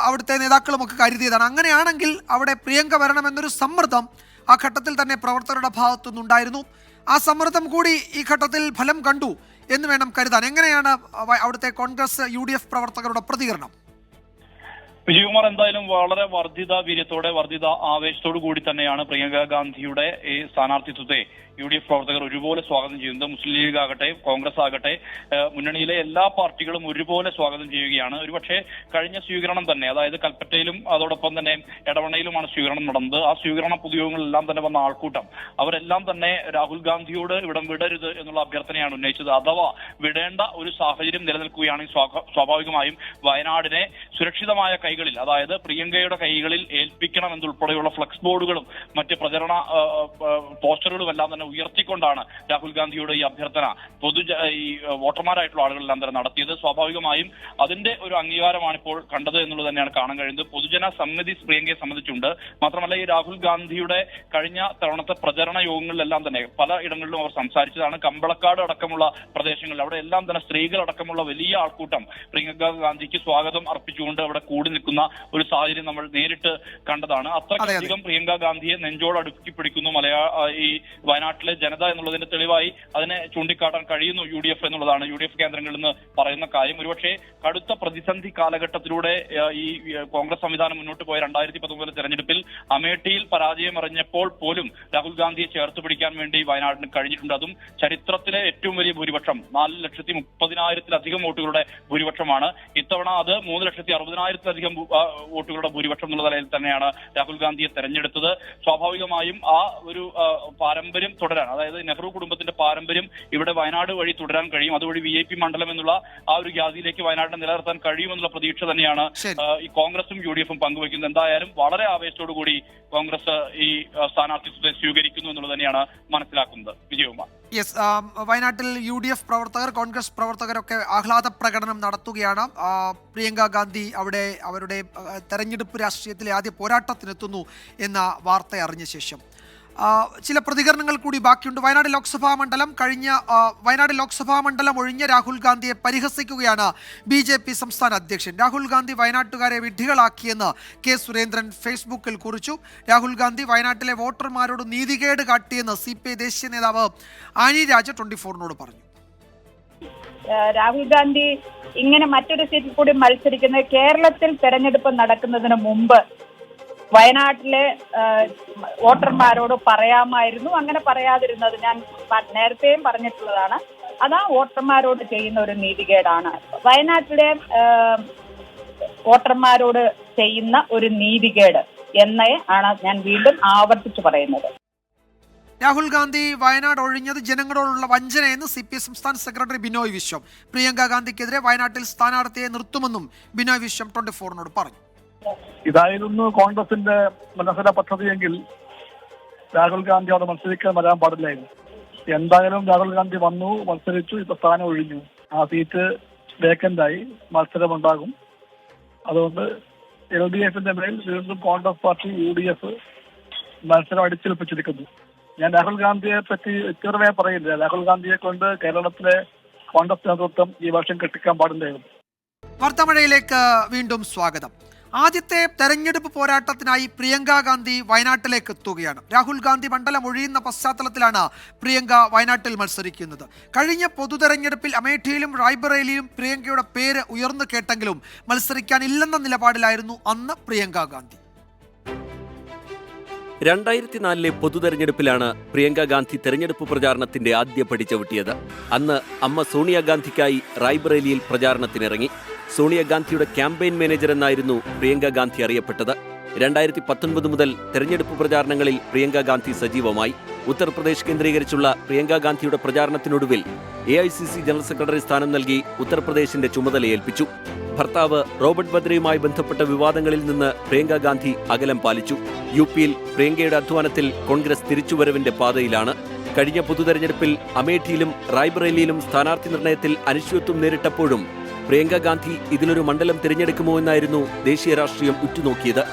അവിടുത്തെ നേതാക്കളും ഒക്കെ കരുതിയതാണ്. അങ്ങനെയാണെങ്കിൽ അവിടെ പ്രിയങ്ക വരണമെന്നൊരു സമ്മർദ്ദം ആ ഘട്ടത്തിൽ തന്നെ പ്രവർത്തകരുടെ ഭാഗത്തുനിന്നുണ്ടായിരുന്നു. ആ സമ്മർദ്ദം കൂടി ഈ ഘട്ടത്തിൽ ഫലം കണ്ടു എന്ന് വേണം കരുതാൻ. എങ്ങനെയാണ് അവിടുത്തെ കോൺഗ്രസ് UDF പ്രവർത്തകരുടെ പ്രതികരണം? വിജയകുമാർ, എന്തായാലും വളരെ വർദ്ധിത വീര്യത്തോടെ, വർദ്ധിത ആവേശത്തോടു കൂടി തന്നെയാണ് പ്രിയങ്ക ഗാന്ധിയുടെ ഈ സ്ഥാനാർത്ഥിത്വത്തെ UDF പ്രവർത്തകർ ഒരുപോലെ സ്വാഗതം ചെയ്യുന്നത്. മുസ്ലിം ലീഗ് ആകട്ടെ, കോൺഗ്രസ് ആകട്ടെ, മുന്നണിയിലെ എല്ലാ പാർട്ടികളും ഒരുപോലെ സ്വാഗതം ചെയ്യുകയാണ്. ഒരുപക്ഷെ കഴിഞ്ഞ സ്വീകരണം തന്നെ, അതായത് കൽപ്പറ്റയിലും അതോടൊപ്പം തന്നെ എടവണ്ണയിലുമാണ് സ്വീകരണം നടന്നത്. ആ സ്വീകരണ പൊതുയോഗങ്ങളിലെല്ലാം തന്നെ വന്ന ആൾക്കൂട്ടം അവരെല്ലാം തന്നെ രാഹുൽ ഗാന്ധിയോട് ഇവിടം വിടരുത് എന്നുള്ള അഭ്യർത്ഥനയാണ് ഉന്നയിച്ചത്. അഥവാ വിടേണ്ട ഒരു സാഹചര്യം നിലനിൽക്കുകയാണെങ്കിൽ സ്വാഭാവികമായും വയനാടിനെ സുരക്ഷിതമായ കൈകളിൽ, അതായത് പ്രിയങ്കയുടെ കൈകളിൽ ഏൽപ്പിക്കണം എന്നുൾപ്പെടെയുള്ള ഫ്ലക്സ് ബോർഡുകളും മറ്റ് പ്രചരണ പോസ്റ്ററുകളും എല്ലാം തന്നെ ഉയർത്തിക്കൊണ്ടാണ് രാഹുൽ ഗാന്ധിയുടെ ഈ അഭ്യർത്ഥന ഈ വോട്ടർമാരായിട്ടുള്ള ആളുകളെല്ലാം തന്നെ നടത്തിയത്. സ്വാഭാവികമായും അതിന്റെ ഒരു അംഗീകാരമാണ് ഇപ്പോൾ കണ്ടത് എന്നുള്ളത് തന്നെയാണ് കാണാൻ കഴിയുന്നത്. പൊതുജന സമിതി പ്രിയങ്കയെ സംബന്ധിച്ചുണ്ട്. മാത്രമല്ല, ഈ രാഹുൽ ഗാന്ധിയുടെ കഴിഞ്ഞ തവണത്തെ പ്രചരണ യോഗങ്ങളിലെല്ലാം തന്നെ പല ഇടങ്ങളിലും അവർ സംസാരിച്ചതാണ്. കമ്പളക്കാട് അടക്കമുള്ള പ്രദേശങ്ങളിൽ അവിടെ എല്ലാം തന്നെ സ്ത്രീകളടക്കമുള്ള വലിയ ആൾക്കൂട്ടം പ്രിയങ്ക ഗാന്ധിക്ക് സ്വാഗതം അർപ്പിച്ചുകൊണ്ട് അവിടെ കൂടി നിൽക്കുന്ന ഒരു സാഹചര്യം നമ്മൾ നേരിട്ട് കണ്ടതാണ്. അത്രയധികം പ്രിയങ്ക ഗാന്ധിയെ നെഞ്ചോട് അടുക്കി പിടിക്കുന്നു ഈ വയനാട്ടിലെ ജനത എന്നുള്ളതിന്റെ തെളിവായി അതിനെ ചൂണ്ടിക്കാട്ടാൻ കഴിയുന്നു UDF എന്നുള്ളതാണ് UDF കേന്ദ്രങ്ങളിൽ നിന്ന് പറയുന്ന കാര്യം. ഒരുപക്ഷെ കടുത്ത പ്രതിസന്ധി കാലഘട്ടത്തിലൂടെ ഈ കോൺഗ്രസ് സംവിധാനം മുന്നോട്ട് പോയ 2019 തെരഞ്ഞെടുപ്പിൽ അമേഠിയിൽ പരാജയമറിഞ്ഞപ്പോൾ പോലും രാഹുൽ ഗാന്ധിയെ ചേർത്ത് പിടിക്കാൻ വേണ്ടി വയനാടിന് കഴിഞ്ഞിട്ടുണ്ട്. അതും ചരിത്രത്തിലെ ഏറ്റവും വലിയ ഭൂരിപക്ഷം, 4,30,000-ലധികം വോട്ടുകളുടെ ഭൂരിപക്ഷമാണ്. ഇത്തവണ അത് 3,60,000-ലധികം വോട്ടുകളുടെ ഭൂരിപക്ഷം എന്നുള്ള നിലയിൽ തന്നെയാണ് രാഹുൽ ഗാന്ധിയെ തെരഞ്ഞെടുത്തത്. സ്വാഭാവികമായും ആ ഒരു പാരമ്പര്യം തുടരാൻ, അതായത് നെഹ്റു കുടുംബത്തിന്റെ പാരമ്പര്യം ഇവിടെ വയനാട് വഴി തുടരാൻ കഴിയും. അതുവഴി VIP മണ്ഡലം എന്നുള്ള ആ ഒരു ഖ്യാതിയിലേക്ക് വയനാടിനെ നിലനിർത്താൻ കഴിയുമെന്നുള്ള പ്രതീക്ഷ തന്നെയാണ് ഈ കോൺഗ്രസും UDF-ഉം പങ്കുവയ്ക്കുന്നത്. എന്തായാലും വളരെ ആവേശത്തോടു കൂടി കോൺഗ്രസ് ഈ സ്ഥാനാർത്ഥിത്വത്തെ സ്വീകരിക്കുന്നു എന്നുള്ളത് തന്നെയാണ് മനസ്സിലാക്കുന്നത്. വിജയകുമാർ. യെസ്, വയനാട്ടിൽ UDF പ്രവർത്തകർ, കോൺഗ്രസ് പ്രവർത്തകരൊക്കെ ആഹ്ലാദ പ്രകടനം നടത്തുകയാണ്. പ്രിയങ്ക ഗാന്ധി അവിടെ അവരുടെ തെരഞ്ഞെടുപ്പ് രാഷ്ട്രീയത്തിലെ ആദ്യ പോരാട്ടത്തിനെത്തുന്നു എന്ന വാർത്ത അറിഞ്ഞ ശേഷം ചില പ്രതികരണങ്ങൾ കൂടി ബാക്കിയുണ്ട്. വയനാട് ലോക്സഭാ മണ്ഡലം ഒഴിഞ്ഞ രാഹുൽ ഗാന്ധിയെ പരിഹസിക്കുകയാണ് BJP സംസ്ഥാന അധ്യക്ഷൻ. രാഹുൽ ഗാന്ധി വയനാട്ടുകാരെ വിഡ്ഢികളാക്കിയെന്ന് K. സുരേന്ദ്രൻ ഫേസ്ബുക്കിൽ കുറിച്ചു. രാഹുൽ ഗാന്ധി വയനാട്ടിലെ വോട്ടർമാരോട് നീതികേട് കാട്ടിയെന്ന് CPI ദേശീയ നേതാവ് ആനി രാജ 24-നോട് പറഞ്ഞു. രാഹുൽ ഗാന്ധി ഇങ്ങനെ മറ്റൊരു സീറ്റിൽ കൂടി മത്സരിക്കുന്നത് കേരളത്തിൽ തെരഞ്ഞെടുപ്പ് നടക്കുന്നതിന് മുമ്പ് വയനാട്ടിലെ വോട്ടർമാരോട് പറയാമായിരുന്നു. അങ്ങനെ പറയാതിരുന്നത് ഞാൻ നേരത്തെയും പറഞ്ഞിട്ടുള്ളതാണ്. അതാ വോട്ടർമാരോട് ചെയ്യുന്ന ഒരു നീതികേടാണ്. വയനാട്ടിലെ വോട്ടർമാരോട് ചെയ്യുന്ന ഒരു നീതികേട് എന്നേ ആണ് ഞാൻ വീണ്ടും ആവർത്തിച്ചു പറയുന്നത്. രാഹുൽ ഗാന്ധി വയനാട് ഒഴിഞ്ഞത് ജനങ്ങളോടുള്ള വഞ്ചനയെന്ന് CPI സംസ്ഥാന സെക്രട്ടറി ബിനോയ് വിശ്വം. പ്രിയങ്ക ഗാന്ധിക്കെതിരെ വയനാട്ടിൽ സ്ഥാനാർത്ഥിയെ നിർത്തുമെന്നും ബിനോയ് വിശ്വം 24-നോട് പറഞ്ഞു. ഇതായിരുന്നു കോൺഗ്രസിന്റെ മനസ്സിലെ പദ്ധതിയെങ്കിൽ രാഹുൽ ഗാന്ധി അവിടെ മത്സരിക്കാൻ വരാൻ പാടില്ലായിരുന്നു. എന്തായാലും രാഹുൽ ഗാന്ധി വന്നു, മത്സരിച്ചു, ഇപ്പൊ സ്ഥാനം ഒഴിഞ്ഞു. ആ സീറ്റ് വേക്കന്റായി, മത്സരമുണ്ടാകും. അതുകൊണ്ട് LDF-ന്റെ മേൽ വീണ്ടും കോൺഗ്രസ് പാർട്ടി UDF മത്സരം അടിച്ചേൽപ്പിച്ചിരിക്കുന്നു. ഞാൻ രാഹുൽ ഗാന്ധിയെ പറ്റി വ്യക്തിപരമായി പറയില്ല. രാഹുൽ ഗാന്ധിയെ കൊണ്ട് കേരളത്തിലെ കോൺഗ്രസ് നേതൃത്വം ഈ വർഷം കെട്ടിക്കാൻ പാടില്ലായിരുന്നു. വാർത്താമഴയിലേക്ക് വീണ്ടും സ്വാഗതം. ആദ്യത്തെ തെരഞ്ഞെടുപ്പ് പോരാട്ടത്തിനായി പ്രിയങ്ക ഗാന്ധി വയനാട്ടിലേക്ക് എത്തുകയാണ്. രാഹുൽ ഗാന്ധി മണ്ഡലം ഒഴിയുന്ന പശ്ചാത്തലത്തിലാണ് പ്രിയങ്ക വയനാട്ടിൽ മത്സരിക്കുന്നത്. കഴിഞ്ഞ പൊതു തെരഞ്ഞെടുപ്പിൽ അമേഠിയിലും റായ്ബറേലിയിലും പ്രിയങ്കയുടെ പേര് ഉയർന്നു കേട്ടെങ്കിലും മത്സരിക്കാനില്ലെന്ന നിലപാടിലായിരുന്നു അന്ന് പ്രിയങ്ക ഗാന്ധി. 2004 പൊതുതെരഞ്ഞെടുപ്പിലാണ് പ്രിയങ്ക ഗാന്ധി തെരഞ്ഞെടുപ്പ് പ്രചാരണത്തിന്റെ ആദ്യ പടി ചവിട്ടിയത്. അന്ന് അമ്മ സോണിയാഗാന്ധിക്കായി റായ്ബറേലിയിൽ പ്രചാരണത്തിനിറങ്ങി. സോണിയാഗാന്ധിയുടെ ക്യാമ്പയിൻ മാനേജർ എന്നായിരുന്നു പ്രിയങ്ക ഗാന്ധി അറിയപ്പെട്ടത്. 2019 മുതൽ തെരഞ്ഞെടുപ്പ് പ്രചാരണങ്ങളിൽ പ്രിയങ്ക ഗാന്ധി സജീവമായി. ഉത്തർപ്രദേശ് കേന്ദ്രീകരിച്ചുള്ള പ്രിയങ്ക ഗാന്ധിയുടെ പ്രചാരണത്തിനൊടുവിൽ AICC ജനറൽ സെക്രട്ടറി സ്ഥാനം നൽകി ഉത്തർപ്രദേശിന്റെ ചുമതലയേൽപ്പിച്ചു. ഭർത്താവ് റോബർട്ട് വദ്രയുമായി ബന്ധപ്പെട്ട വിവാദങ്ങളിൽ നിന്ന് പ്രിയങ്ക ഗാന്ധി അകലം പാലിച്ചു. UPയിൽ പ്രിയങ്കയുടെ അധ്വാനത്തിൽ കോൺഗ്രസ് തിരിച്ചുവരവിന്റെ പാതയിലാണ്. കഴിഞ്ഞ പൊതുതെരഞ്ഞെടുപ്പിൽ അമേഠിയിലും റായ്ബറേലിയിലും സ്ഥാനാർത്ഥി നിർണയത്തിൽ അനിശ്ചിതത്വം നേരിട്ടപ്പോഴും പ്രിയങ്ക ഗാന്ധി ഇതിലൊരു മണ്ഡലം തിരഞ്ഞെടുക്കുമോ എന്നായിരുന്നു ദേശീയ രാഷ്ട്രീയം ഉറ്റുനോക്കിയത്.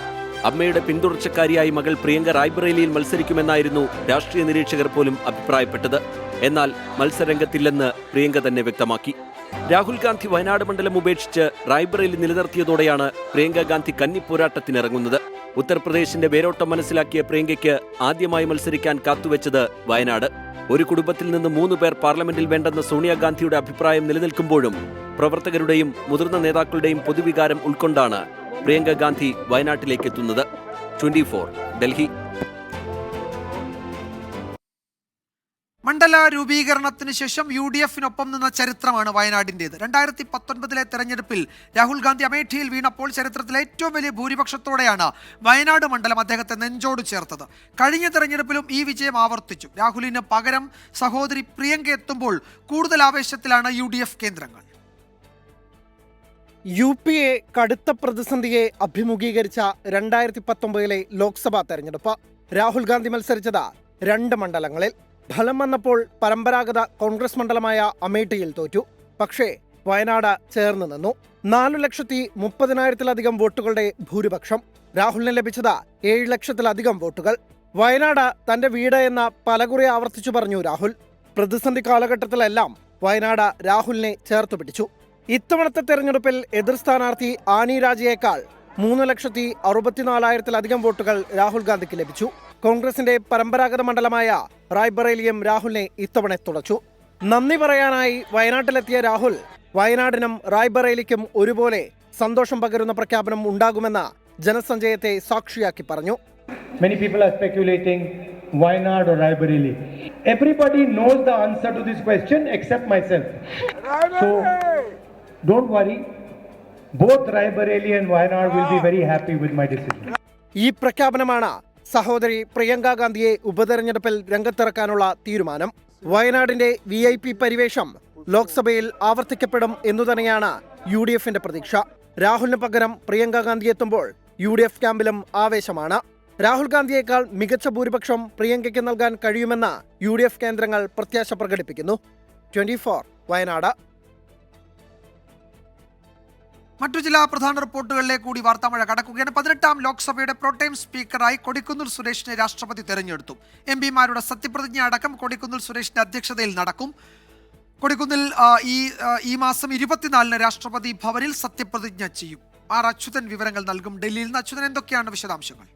അമ്മയുടെ പിന്തുടർച്ചക്കാരിയായി മകൾ പ്രിയങ്ക റായ്ബറേലിയിൽ മത്സരിക്കുമെന്നായിരുന്നു രാഷ്ട്രീയ നിരീക്ഷകർ പോലും അഭിപ്രായപ്പെട്ടത്. എന്നാൽ മത്സരരംഗത്തില്ലെന്ന് പ്രിയങ്ക തന്നെ വ്യക്തമാക്കി. രാഹുൽ ഗാന്ധി വയനാട് മണ്ഡലം ഉപേക്ഷിച്ച് റായ്ബറേലി നിലനിർത്തിയതോടെയാണ് പ്രിയങ്ക ഗാന്ധി കന്നിപ്പോരാട്ടത്തിനിറങ്ങുന്നത്. ഉത്തർപ്രദേശിന്റെ വേരോട്ടം മനസ്സിലാക്കിയ പ്രിയങ്കയ്ക്ക് ആദ്യമായി മത്സരിക്കാൻ കാത്തുവെച്ചത് വയനാട്. ഒരു കുടുംബത്തിൽ നിന്ന് 3 പേർ പാർലമെന്റിൽ വേണ്ടെന്ന സോണിയാഗാന്ധിയുടെ അഭിപ്രായം നിലനിൽക്കുമ്പോഴും പ്രവർത്തകരുടെയും മുതിർന്ന നേതാക്കളുടെയും പൊതുവികാരം ഉൾക്കൊണ്ടാണ് പ്രിയങ്ക ഗാന്ധി വയനാട്ടിലേക്ക് എത്തുന്നത്. 24 ഡൽഹി. മണ്ഡല രൂപീകരണത്തിന് ശേഷം UDFനൊപ്പം നിന്ന ചരിത്രമാണ് വയനാടിൻ്റേത്. 2019 തെരഞ്ഞെടുപ്പിൽ രാഹുൽ ഗാന്ധി അമേഠിയിൽ വീണപ്പോൾ ചരിത്രത്തിലെ ഏറ്റവും വലിയ ഭൂരിപക്ഷത്തോടെയാണ് വയനാട് മണ്ഡലം അദ്ദേഹത്തെ നെഞ്ചോട് ചേർത്തത്. കഴിഞ്ഞ തെരഞ്ഞെടുപ്പിലും ഈ വിജയം ആവർത്തിച്ചു. രാഹുലിന് പകരം സഹോദരി പ്രിയങ്ക എത്തുമ്പോൾ കൂടുതൽ ആവേശത്തിലാണ് UDF കേന്ദ്രങ്ങൾ. UPയെ കടുത്ത പ്രതിസന്ധിയെ അഭിമുഖീകരിച്ച 2019 ലോക്സഭാ തെരഞ്ഞെടുപ്പ്. രാഹുൽ ഗാന്ധി മത്സരിച്ചത് 2 മണ്ഡലങ്ങളിൽ. ഫലം വന്നപ്പോൾ പരമ്പരാഗത കോൺഗ്രസ് മണ്ഡലമായ അമേഠിയിൽ തോറ്റു. പക്ഷേ വയനാട് ചേർന്ന് നിന്നു. 4,30,000-ലധികം വോട്ടുകളുടെ ഭൂരിപക്ഷം. രാഹുലിന് ലഭിച്ചത് 7 ലക്ഷത്തിലധികം വോട്ടുകൾ. വയനാട് തന്റെ വീട് എന്ന പലകുറി ആവർത്തിച്ചു പറഞ്ഞു രാഹുൽ. പ്രതിസന്ധി കാലഘട്ടത്തിലെല്ലാം വയനാട് രാഹുലിനെ ചേർത്തു പിടിച്ചു. ഇത്തവണത്തെ തെരഞ്ഞെടുപ്പിൽ എതിർ സ്ഥാനാർത്ഥി ആനി രാജയേക്കാൾ 3,64,000-ലധികം വോട്ടുകൾ രാഹുൽ ഗാന്ധിക്ക് ലഭിച്ചു. കോൺഗ്രസിന്റെ പരമ്പരാഗത മണ്ഡലമായ റായ്ബറേലിയും രാഹുലിനെ ഇത്തവണ തുളച്ചു. നന്ദി പറയാനായി വയനാട്ടിലെത്തിയ രാഹുൽ വയനാടിനും റായ്ബറേലിക്കും ഒരുപോലെ സന്തോഷം പകരുന്ന പ്രഖ്യാപനം ഉണ്ടാകുമെന്ന് ജനസഞ്ചയത്തെ സാക്ഷിയാക്കി പറഞ്ഞു. Many people are speculating Wayanad or Raebareli. Everybody knows the answer to this question except myself. So don't worry. Both Raebareli and Wayanad will be very happy with my decision. ഈ പ്രഖ്യാപനമാണ് സഹോദരി പ്രിയങ്ക ഗാന്ധിയെ ഉപതെരഞ്ഞെടുപ്പിൽ രംഗത്തിറക്കാനുള്ള തീരുമാനം. വയനാടിന്റെ VIP പരിവേഷം ലോക്സഭയിൽ ആവർത്തിക്കപ്പെടും എന്നുതന്നെയാണ് UDFന്റെ പ്രതീക്ഷ. രാഹുലിന് പകരം പ്രിയങ്ക ഗാന്ധി എത്തുമ്പോൾ UDF ക്യാമ്പിലും ആവേശമാണ്. രാഹുൽ ഗാന്ധിയേക്കാൾ മികച്ച ഭൂരിപക്ഷം പ്രിയങ്കയ്ക്ക് നൽകാൻ കഴിയുമെന്ന് UDF കേന്ദ്രങ്ങൾ പ്രത്യാശ പ്രകടിപ്പിക്കുന്നു. 24 വയനാട്. മറ്റു ചില പ്രധാന റിപ്പോർട്ടുകളിലേക്ക് കൂടി വാർത്താമഴ കടക്കുകയാണ്. 18ാം ലോക്സഭയുടെ പ്രോടൈം സ്പീക്കറായി കൊടിക്കുന്നിൽ സുരേഷിനെ രാഷ്ട്രപതി തെരഞ്ഞെടുത്തു. MP-മാരുടെ സത്യപ്രതിജ്ഞ അടക്കം കൊടിക്കുന്നിൽ സുരേഷിന്റെ അധ്യക്ഷതയിൽ നടക്കും. കൊടിക്കുന്നിൽ ഈ മാസം 24-ന് രാഷ്ട്രപതി ഭവനിൽ സത്യപ്രതിജ്ഞ ചെയ്യും. അച്യുതൻ വിവരങ്ങൾ നൽകും. ഡൽഹിയിൽ നിന്ന് അച്യുതൻ, എന്തൊക്കെയാണ് വിശദാംശങ്ങൾ?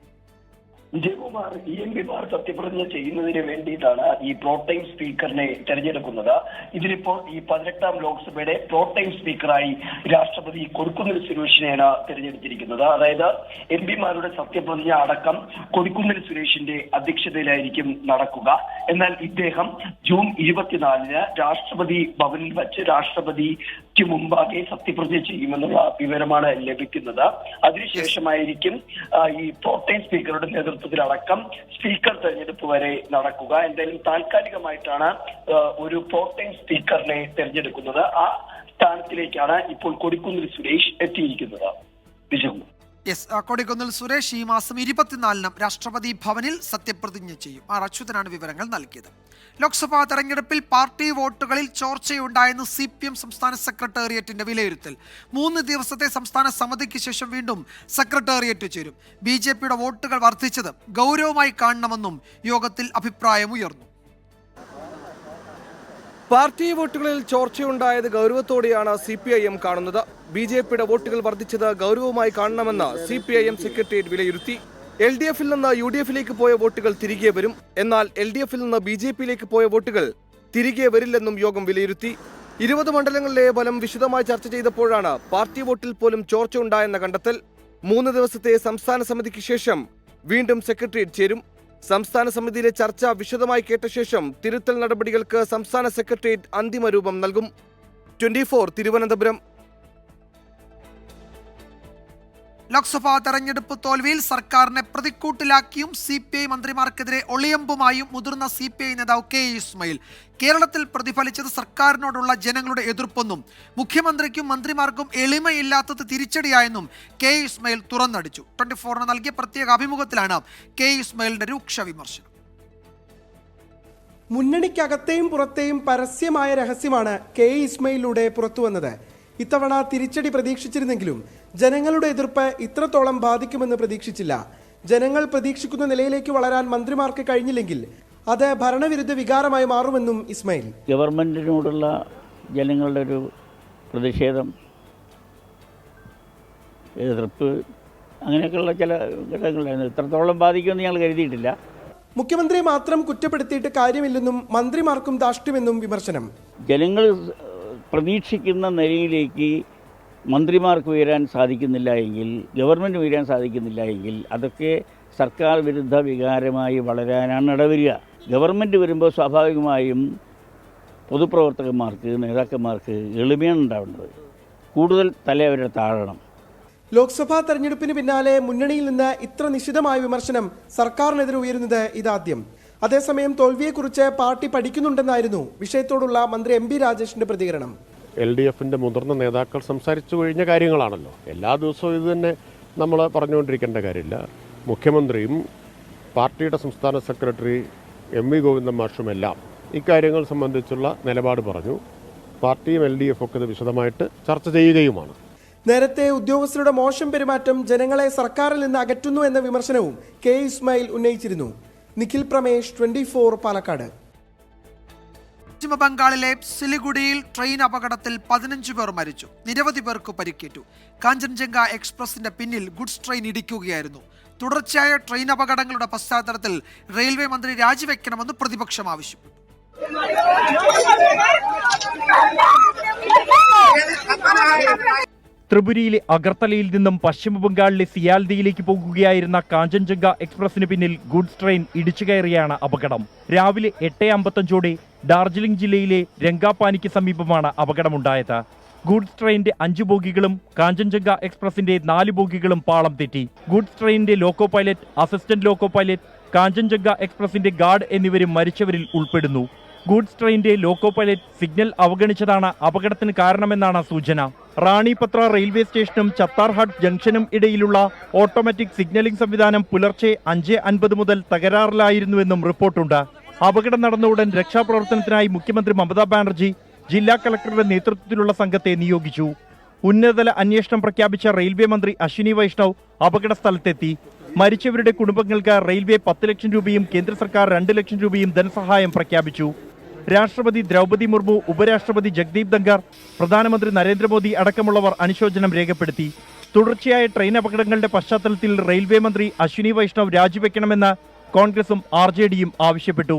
വിജയകുമാർ, MP-മാർ സത്യപ്രതിജ്ഞ ചെയ്യുന്നതിന് വേണ്ടിയിട്ടാണ് ഈ പ്രോടൈം സ്പീക്കറിനെ തെരഞ്ഞെടുക്കുന്നത്. ഇതിലിപ്പോൾ ഈ 18ാം ലോക്സഭയുടെ പ്രോടൈം സ്പീക്കറായി രാഷ്ട്രപതി കൊടിക്കുന്നിൽ സുരേഷിനെയാണ് തെരഞ്ഞെടുത്തിരിക്കുന്നത്. അതായത് MP-മാരുടെ സത്യപ്രതിജ്ഞ അടക്കം കൊടിക്കുന്നിൽ സുരേഷിന്റെ അധ്യക്ഷതയിലായിരിക്കും നടക്കുക. എന്നാൽ ഇദ്ദേഹം ജൂൺ 24-ന് രാഷ്ട്രപതി ഭവനിൽ വച്ച് രാഷ്ട്രപതിക്ക് മുമ്പാകെ സത്യപ്രതിജ്ഞ ചെയ്യുമെന്നുള്ള വിവരമാണ് ലഭിക്കുന്നത്. അതിനുശേഷമായിരിക്കും ഈ പ്രോടൈം സ്പീക്കറുടെ നേതൃത്വത്തിലടക്കം സ്പീക്കർ തെരഞ്ഞെടുപ്പ് വരെ നടക്കുക. എന്തായാലും താൽക്കാലികമായിട്ടാണ് ഒരു പ്രോടൈം സ്പീക്കറിനെ തെരഞ്ഞെടുക്കുന്നത്. ആ സ്ഥാനത്തിലേക്കാണ് ഇപ്പോൾ കൊടിക്കുന്നിൽ സുരേഷ് എത്തിയിരിക്കുന്നത്. വിജയകുമാർ. കൊടിക്കുന്നിൽ സുരേഷ് ഈ മാസം 24-ന് രാഷ്ട്രപതി ഭവനിൽ സത്യപ്രതിജ്ഞ ചെയ്യും. അച്യുതനാണ് വിവരങ്ങൾ നൽകിയത്. ലോക്സഭാ തെരഞ്ഞെടുപ്പിൽ പാർട്ടി വോട്ടുകളിൽ ചോർച്ചയുണ്ടായെന്ന് CPM സംസ്ഥാന സെക്രട്ടേറിയറ്റിന്റെ വിലയിരുത്തൽ. 3 ദിവസത്തെ സംസ്ഥാന സമിതിക്ക് ശേഷം വീണ്ടും സെക്രട്ടേറിയറ്റ് ചേരും. BJPയുടെ വോട്ടുകൾ വർദ്ധിച്ചത് ഗൗരവമായി കാണണമെന്നും യോഗത്തിൽ അഭിപ്രായമുയർന്നു. പാർട്ടി വോട്ടുകളിൽ ചോർച്ചയുണ്ടായത് ഗൗരവത്തോടെയാണ് CPIM കാണുന്നത്. BJPയുടെ വോട്ടുകൾ വർദ്ധിച്ചത് ഗൗരവമായി കാണണമെന്ന് CPIM സെക്രട്ടേറിയറ്റ് വിലയിരുത്തി. LDFിൽ നിന്ന് UDFിലേക്ക് പോയ വോട്ടുകൾ തിരികെ വരും. എന്നാൽ LDFിൽ നിന്ന് BJPയിലേക്ക് പോയ വോട്ടുകൾ തിരികെ വരില്ലെന്നും യോഗം വിലയിരുത്തി. 20 മണ്ഡലങ്ങളിലെ ഫലം വിശദമായി ചർച്ച ചെയ്തപ്പോഴാണ് പാർട്ടി വോട്ടിൽ പോലും ചോർച്ച ഉണ്ടായെന്ന കണ്ടെത്തൽ. 3 ദിവസത്തെ സംസ്ഥാന സമിതിക്ക് ശേഷം വീണ്ടും സെക്രട്ടേറിയറ്റ് ചേരും. സംസ്ഥാന സമിതിയിലെ ചർച്ച വിശദമായി കേട്ട ശേഷം തിരുത്തൽ നടപടികൾക്ക് സംസ്ഥാന സെക്രട്ടേറിയറ്റ് അന്തിമ രൂപം നൽകും. 24 തിരുവനന്തപുരം. ലോക്സഭാ തെരഞ്ഞെടുപ്പ് തോൽവിയിൽ സർക്കാരിനെ പ്രതിക്കൂട്ടിലാക്കിയും CPI മന്ത്രിമാർക്കെതിരെ ഒളിയമ്പുമായും മുതിർന്ന CPI നേതാവ് K. ഇസ്മായിൽ. കേരളത്തിൽ പ്രതിഫലിച്ചത് സർക്കാരിനോടുള്ള ജനങ്ങളുടെ എതിർപ്പെന്നും മുഖ്യമന്ത്രിക്കും മന്ത്രിമാർക്കും എളിമയില്ലാത്തത് തിരിച്ചടിയായെന്നും K. ഇസ്മായിൽ തുറന്നടിച്ചു. 24 നൽകിയ പ്രത്യേക അഭിമുഖത്തിലാണ് K. ഇസ്മായിലിന്റെ രൂക്ഷ വിമർശനം. മുന്നണിക്കകത്തെയും പുറത്തെയും പരസ്യമായ രഹസ്യമാണ് K. ഇസ്മായിലിലൂടെ പുറത്തുവന്നത്. ഇത്തവണ തിരിച്ചടി പ്രതീക്ഷിച്ചിരുന്നെങ്കിലും ജനങ്ങളുടെ എതിർപ്പ് ഇത്രത്തോളം ബാധിക്കുമെന്ന് പ്രതീക്ഷിച്ചില്ല. ജനങ്ങൾ പ്രതീക്ഷിക്കുന്ന നിലയിലേക്ക് വളരാൻ മന്ത്രിമാർക്ക് കഴിഞ്ഞില്ലെങ്കിൽ അത് ഭരണവിരുദ്ധ വികാരമായി മാറുമെന്നും ഇസ്മായിൽ. ഗവൺമെന്റിനോടുള്ള ജനങ്ങളുടെ ഒരു പ്രതിഷേധം, എതിർപ്പ്, അങ്ങനെയൊക്കെയുള്ള ചില ഘടകങ്ങളായിരുന്നു. ഇത്രത്തോളം ബാധിക്കുമെന്ന് ഞങ്ങൾ കരുതിയിട്ടില്ല. മുഖ്യമന്ത്രിയെ മാത്രം കുറ്റപ്പെടുത്തിയിട്ട് കാര്യമില്ലെന്നും മന്ത്രിമാർക്കും ധാർഷ്ട്യമെന്നും വിമർശനം. ജനങ്ങൾ പ്രതീക്ഷിക്കുന്ന നിലയിലേക്ക് മന്ത്രിമാർക്ക് ഉയരാൻ സാധിക്കുന്നില്ല എങ്കിൽ, ഗവൺമെൻറ് ഉയരാൻ സാധിക്കുന്നില്ല എങ്കിൽ അതൊക്കെ സർക്കാർ വിരുദ്ധ വികാരമായി വളരാനാണ് ഇടവരിക. ഗവൺമെൻറ് വരുമ്പോൾ സ്വാഭാവികമായും പൊതുപ്രവർത്തകന്മാർക്ക്, നേതാക്കന്മാർക്ക് എളിമയാണ് ഉണ്ടാവേണ്ടത്. കൂടുതൽ തല അവരുടെ താഴണം. ലോക്സഭാ തെരഞ്ഞെടുപ്പിന് പിന്നാലെ മുന്നണിയിൽ നിന്ന് ഇത്ര നിശിതമായ വിമർശനം സർക്കാരിനെതിരെ ഉയരുന്നത് ഇതാദ്യം. അതേസമയം തോൽവിയെക്കുറിച്ച് പാർട്ടി പഠിക്കുന്നുണ്ടെന്നായിരുന്നു വിഷയത്തോടുള്ള മന്ത്രി MB രാജേഷിന്റെ പ്രതികരണം. LDFിന്റെ മുതിർന്ന നേതാക്കൾ സംസാരിച്ചു കഴിഞ്ഞ കാര്യങ്ങളാണല്ലോ. എല്ലാ ദിവസവും ഇത് തന്നെ നമ്മൾ പറഞ്ഞുകൊണ്ടിരിക്കേണ്ട കാര്യമില്ല. മുഖ്യമന്ത്രിയും പാർട്ടിയുടെ സംസ്ഥാന സെക്രട്ടറി MV ഗോവിന്ദൻ മാഷുമെല്ലാം ഇക്കാര്യങ്ങൾ സംബന്ധിച്ചുള്ള നിലപാട് പറഞ്ഞു. പാർട്ടിയും LDF ഒക്കെ ഇത് വിശദമായിട്ട് ചർച്ച ചെയ്യുകയുമാണ്. നേരത്തെ ഉദ്യോഗസ്ഥരുടെ മോശം പെരുമാറ്റം ജനങ്ങളെ സർക്കാരിൽ നിന്ന് അകറ്റുന്നു എന്ന വിമർശനവും K. ഇസ്മായിൽ ഉന്നയിച്ചിരുന്നു. നിഖിൽ പ്രമേഷ്, 24 പാലക്കാട്. പശ്ചിമ ബംഗാളിലെ സിലിഗുഡിയിൽ ട്രെയിൻ അപകടത്തിൽ 15 പേർ മരിച്ചു, നിരവധി പേർക്ക് പരിക്കേറ്റു. കാഞ്ചൻജംഗ എക്സ്പ്രസിന്റെ പിന്നിൽ ഗുഡ്സ് ട്രെയിൻ ഇടിക്കുകയായിരുന്നു. തുടർച്ചയായ ട്രെയിൻ അപകടങ്ങളുടെ പശ്ചാത്തലത്തിൽ റെയിൽവേ മന്ത്രി രാജിവെക്കണമെന്ന് പ്രതിപക്ഷം ആവശ്യപ്പെട്ടു. ത്രിപുരയിലെ അഗർത്തലയിൽ നിന്നും പശ്ചിമബംഗാളിലെ സിയാൽദിയിലേക്ക് പോകുകയായിരുന്ന കാഞ്ചൻജംഗ എക്സ്പ്രസിന് പിന്നിൽ ഗുഡ്സ് ട്രെയിൻ ഇടിച്ചു കയറിയാണ് അപകടം. രാവിലെ 8:55ഓടെ ഡാർജിലിംഗ് ജില്ലയിലെ രംഗാപാനിക്ക് സമീപമാണ് അപകടമുണ്ടായത്. ഗുഡ്സ് ട്രെയിനിന്റെ 5 ബോഗികളും കാഞ്ചൻജംഗ എക്സ്പ്രസിന്റെ 4 ബോഗികളും പാളം തെറ്റി. ഗുഡ്സ് ട്രെയിനിന്റെ loco pilot, assistant loco pilot, Kanchenjunga എക്സ്പ്രസിന്റെ ഗാർഡ് എന്നിവരും മരിച്ചവരിൽ ഉൾപ്പെടുന്നു. ഗുഡ്സ് ട്രെയിനിന്റെ ലോക്കോ പൈലറ്റ് സിഗ്നൽ അവഗണിച്ചതാണ് അപകടത്തിന് കാരണമെന്നാണ് സൂചന. റാണിപത്ര റെയിൽവേ സ്റ്റേഷനും ചത്താർഹാട്ട് ജംഗ്ഷനും ഇടയിലുള്ള ഓട്ടോമാറ്റിക് സിഗ്നലിംഗ് സംവിധാനം പുലർച്ചെ 5:50 മുതൽ തകരാറിലായിരുന്നുവെന്നും റിപ്പോർട്ടുണ്ട്. അപകടം നടന്ന ഉടൻ രക്ഷാപ്രവർത്തനത്തിനായി മുഖ്യമന്ത്രി മമതാ ബാനർജി ജില്ലാ കളക്ടറുടെ നേതൃത്വത്തിലുള്ള സംഘത്തെ നിയോഗിച്ചു. ഉന്നതതല അന്വേഷണം പ്രഖ്യാപിച്ച റെയിൽവേ മന്ത്രി അശ്വിനി വൈഷ്ണവ് അപകട സ്ഥലത്തെത്തി. മരിച്ചവരുടെ കുടുംബങ്ങൾക്ക് റെയിൽവേ 10 ലക്ഷം രൂപയും കേന്ദ്ര സർക്കാർ 2 ലക്ഷം രൂപയും ധനസഹായം പ്രഖ്യാപിച്ചു. രാഷ്ട്രപതി ദ്രൗപദി മുർമു, ഉപരാഷ്ട്രപതി ജഗ്ദീപ് ധൻഖർ, പ്രധാനമന്ത്രി നരേന്ദ്രമോദി അടക്കമുള്ളവർ അനുശോചനം രേഖപ്പെടുത്തി. തുടർച്ചയായ ട്രെയിൻ അപകടങ്ങളുടെ പശ്ചാത്തലത്തിൽ റെയിൽവേ മന്ത്രി അശ്വിനി വൈഷ്ണവ് രാജിവെക്കണമെന്ന് കോൺഗ്രസും RJDയും ആവശ്യപ്പെട്ടു.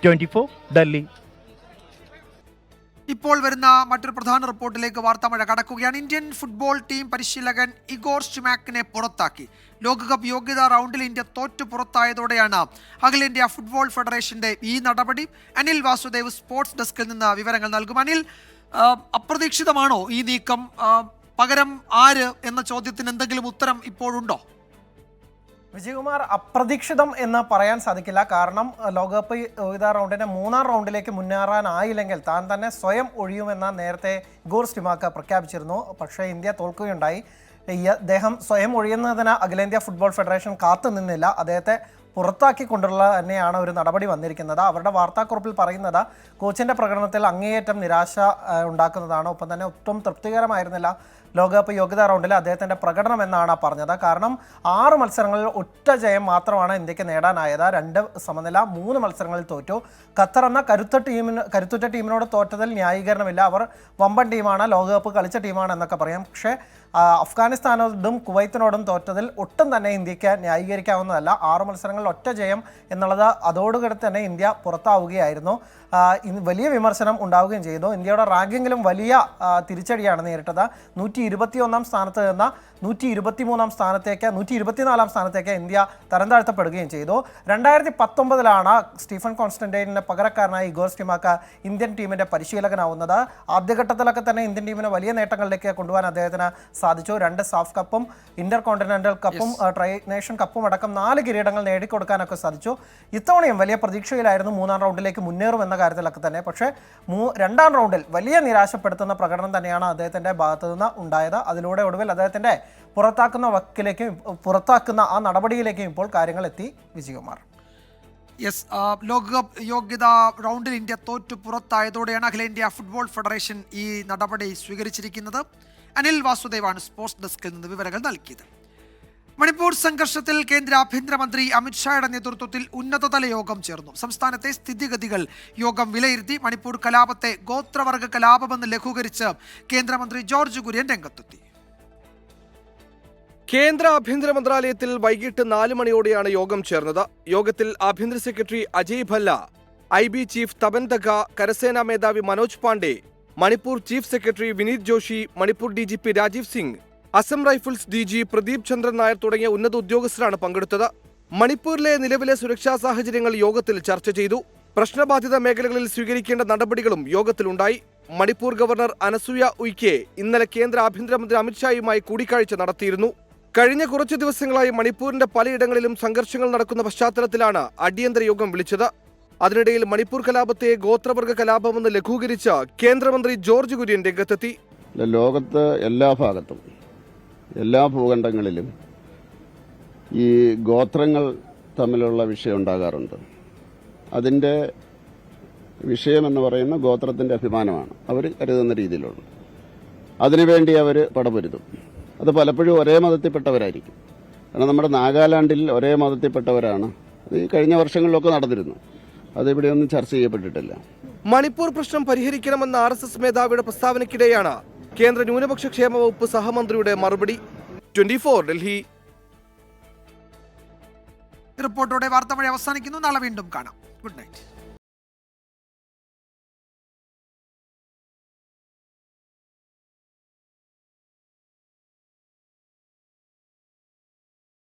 24 ഡൽഹി. ഇപ്പോൾ വരുന്ന മറ്റൊരു പ്രധാന റിപ്പോർട്ടിലേക്ക് വാർത്താമഴ കടക്കുകയാണ്. ഇന്ത്യൻ ഫുട്ബോൾ ടീം പരിശീലകൻ ഇഗോർ സ്റ്റുമാക്കിനെ പുറത്താക്കി. ലോകകപ്പ് യോഗ്യതാ റൗണ്ടിൽ ഇന്ത്യ തോറ്റു പുറത്തായതോടെയാണ് അഖിലേന്ത്യാ ഫുട്ബോൾ ഫെഡറേഷന്റെ ഈ നടപടി. അനിൽ വാസുദേവ് സ്പോർട്സ് ഡെസ്കിൽ നിന്ന് വിവരങ്ങൾ നൽകും. അനിൽ, അപ്രതീക്ഷിതമാണോ ഈ നീക്കം? പകരം ആര് എന്ന ചോദ്യത്തിന് എന്തെങ്കിലും ഉത്തരം ഇപ്പോഴുണ്ടോ? വിജയകുമാർ, അപ്രതീക്ഷിതം എന്ന് പറയാൻ സാധിക്കില്ല. കാരണം ലോകകപ്പ് യോഗ്യതാ റൗണ്ടിന്റെ 3ാം റൗണ്ടിലേക്ക് മുന്നേറാനായില്ലെങ്കിൽ താൻ തന്നെ സ്വയം ഒഴിയുമെന്ന് നേരത്തെ ഇഗോർ സ്റ്റുമാക്ക് പ്രഖ്യാപിച്ചിരുന്നു. പക്ഷേ ഇന്ത്യ തോൽക്കുകയുണ്ടായി. അദ്ദേഹം സ്വയം ഒഴിയുന്നതിന് അഖിലേന്ത്യാ ഫുട്ബോൾ ഫെഡറേഷൻ കാത്തു നിന്നില്ല. അദ്ദേഹത്തെ പുറത്താക്കിക്കൊണ്ടുള്ള തന്നെയാണ് ഒരു നടപടി വന്നിരിക്കുന്നത്. അവരുടെ വാർത്താക്കുറിപ്പിൽ പറയുന്നത് കോച്ചിന്റെ പ്രകടനത്തിൽ അങ്ങേയറ്റം നിരാശ ഉണ്ടാക്കുന്നതാണ്. ഒപ്പം തന്നെ ഒട്ടും തൃപ്തികരമായിരുന്നില്ല ലോകകപ്പ് യോഗ്യതാ റൗണ്ടിൽ അദ്ദേഹത്തിൻ്റെ പ്രകടനം എന്നാണ് പറഞ്ഞത്. കാരണം 6 മത്സരങ്ങളിൽ ഒറ്റ ജയം മാത്രമാണ് ഇന്ത്യക്ക് നേടാനായത്. 2 സമനില, 3 മത്സരങ്ങളിൽ തോറ്റു. ഖത്തർ എന്ന കരുത്തുറ്റ ടീമിനോട് തോറ്റതിൽ ന്യായീകരണമില്ല. അവർ വമ്പൻ ടീമാണ്, ലോകകപ്പ് കളിച്ച ടീമാണ് എന്നൊക്കെ പറയാം. പക്ഷേ അഫ്ഗാനിസ്ഥാനോടും കുവൈത്തിനോടും തോറ്റതിൽ ഒട്ടും തന്നെ ഇന്ത്യക്ക് ന്യായീകരിക്കാവുന്നതല്ല. 6 മത്സരങ്ങളിൽ ഒറ്റ ജയം എന്നുള്ളത് അതോടുകൂടി തന്നെ ഇന്ത്യ പുറത്താവുകയായിരുന്നു. വലിയ വിമർശനം ഉണ്ടാവുകയും ചെയ്തു. ഇന്ത്യയുടെ റാങ്കിങ്ങിലും വലിയ തിരിച്ചടിയാണ് നേരിട്ടത്. 121 സ്ഥാനത്ത് നിന്ന് 123 സ്ഥാനത്തേക്ക് 124 സ്ഥാനത്തേക്ക് ഇന്ത്യ തരം താഴ്ത്തപ്പെടുകയും ചെയ്തു. 2019 സ്റ്റീഫൻ കോൺസ്റ്റന്റൈനിന് പകരക്കാരനായി ഇഗോർ സ്റ്റിമാക്ക ഇന്ത്യൻ ടീമിന്റെ പരിശീലകനാവുന്നത്. ആദ്യഘട്ടത്തിലൊക്കെ തന്നെ ഇന്ത്യൻ ടീമിനെ വലിയ നേട്ടങ്ങളിലേക്ക് കൊണ്ടുപോകാൻ അദ്ദേഹത്തിന് സാധിച്ചു. 2 സാഫ് കപ്പും ഇന്റർ കോണ്ടിനെന്റൽ കപ്പും ട്രൈ നേഷൻ കപ്പും അടക്കം 4 കിരീടങ്ങൾ നേടിക്കൊടുക്കാനൊക്കെ സാധിച്ചു. ഇത്തവണയും വലിയ പ്രതീക്ഷയിലായിരുന്നു 3-ാം റൗണ്ടിലേക്ക് മുന്നേറുമെന്ന കാര്യത്തിലൊക്കെ തന്നെ. പക്ഷേ 2-ാം റൗണ്ടിൽ വലിയ നിരാശപ്പെടുത്തുന്ന പ്രകടനം തന്നെയാണ് അദ്ദേഹത്തിൻ്റെ ഭാഗത്തു നിന്ന് ഉണ്ടായത്. അതിലൂടെ ഒടുവിൽ അദ്ദേഹത്തിൻ്റെ പുറത്താക്കുന്ന ആ നടപടിയിലേക്കും ഇപ്പോൾ കാര്യങ്ങൾ എത്തി. വിജയകുമാർ. യെസ്, ലോകകപ്പ് യോഗ്യതാ റൗണ്ടിൽ ഇന്ത്യ തോറ്റു പുറത്തായതോടെയാണ് അഖിലേന്ത്യാ ഫുട്ബോൾ ഫെഡറേഷൻ ഈ നടപടി സ്വീകരിച്ചിരിക്കുന്നത്. അനിൽ വാസുദേവാണ് സ്പോർട്സ് ഡെസ്കിൽ നിന്ന് വിവരങ്ങൾ നൽകിയത്. മണിപ്പൂർ സംഘർഷത്തിൽ കേന്ദ്ര ആഭ്യന്തരമന്ത്രി അമിത്ഷായുടെ നേതൃത്വത്തിൽ ഉന്നതതല യോഗം ചേർന്നു. സംസ്ഥാനത്തെ സ്ഥിതിഗതികൾ യോഗം വിലയിരുത്തി. മണിപ്പൂർ കലാപത്തെ ഗോത്രവർഗ കലാപമെന്ന് ലഘൂകരിച്ച് കേന്ദ്രമന്ത്രി ജോർജ് കുര്യൻ രംഗത്തെത്തി. കേന്ദ്ര ആഭ്യന്തര മന്ത്രാലയത്തിൽ വൈകിട്ട് 4 മണിയോടെയാണ് യോഗം ചേർന്നത്. യോഗത്തിൽ ആഭ്യന്തര secretary Ajay Bhalla, IB chief Tapan Deka, കരസേനാ മേധാവി Manoj Pande, Manipur chief secretary Vineet Joshi, Manipur DGP Rajeev Singh, Assam Rifles DG Pradeep Chandran Nair തുടങ്ങിയ ഉന്നത ഉദ്യോഗസ്ഥരാണ് പങ്കെടുത്തത്. മണിപ്പൂരിലെ നിലവിലെ സുരക്ഷാ സാഹചര്യങ്ങൾ യോഗത്തിൽ ചർച്ച ചെയ്തു. പ്രശ്നബാധിത മേഖലകളിൽ സ്വീകരിക്കേണ്ട നടപടികളും യോഗത്തിലുണ്ടായി. മണിപ്പൂർ ഗവർണർ അനസൂയ ഉയ്ക്കെ ഇന്നലെ കേന്ദ്ര ആഭ്യന്തരമന്ത്രി അമിത്ഷായുമായി കൂടിക്കാഴ്ച നടത്തിയിരുന്നു. കഴിഞ്ഞ കുറച്ചു ദിവസങ്ങളായി മണിപ്പൂരിന്റെ പലയിടങ്ങളിലും സംഘർഷങ്ങൾ നടക്കുന്ന പശ്ചാത്തലത്തിലാണ് അടിയന്തര യോഗം വിളിച്ചത്. അതിനിടയിൽ മണിപ്പൂർ കലാപത്തെ ഗോത്രവർഗ കലാപമെന്ന് ലഘൂകരിച്ച കേന്ദ്രമന്ത്രി ജോർജ് കുര്യൻ രംഗത്തെത്തി. ലോകത്ത് എല്ലാ ഭാഗത്തും എല്ലാ ഭൂഖണ്ഡങ്ങളിലും ഈ ഗോത്രങ്ങൾ തമ്മിലുള്ള വിഷയം ഉണ്ടാകാറുണ്ട്. അതിൻ്റെ വിഷയമെന്ന് പറയുന്ന ഗോത്രത്തിൻ്റെ അഭിമാനമാണ് അവർ കരുതുന്ന രീതിയിലുള്ള. അതിനുവേണ്ടി അവർ പടപൊരുതും. അത് പലപ്പോഴും ഒരേ മതത്തിൽപ്പെട്ടവരായിരിക്കും. കാരണം നമ്മുടെ നാഗാലാൻഡിൽ ഒരേ മതത്തിൽപ്പെട്ടവരാണ്. അത് ഈ കഴിഞ്ഞ വർഷങ്ങളിലൊക്കെ നടന്നിരുന്നു. അതിവിടെയൊന്നും ചർച്ച ചെയ്യപ്പെട്ടിട്ടില്ല. മണിപ്പൂർ പ്രശ്നം പരിഹരിക്കണമെന്ന RSS മേധാവിയുടെ പ്രസ്താവനയ്ക്കിടെയാണ് കേന്ദ്ര ന്യൂനപക്ഷ ക്ഷേമ വകുപ്പ് സഹമന്ത്രിയുടെ മറുപടി. 24 ഡൽഹി. റിപ്പോർട്ടോടെ വാർത്താമഴ അവസാനിക്കുന്നു. നാളെ വീണ്ടും കാണാം. Good night.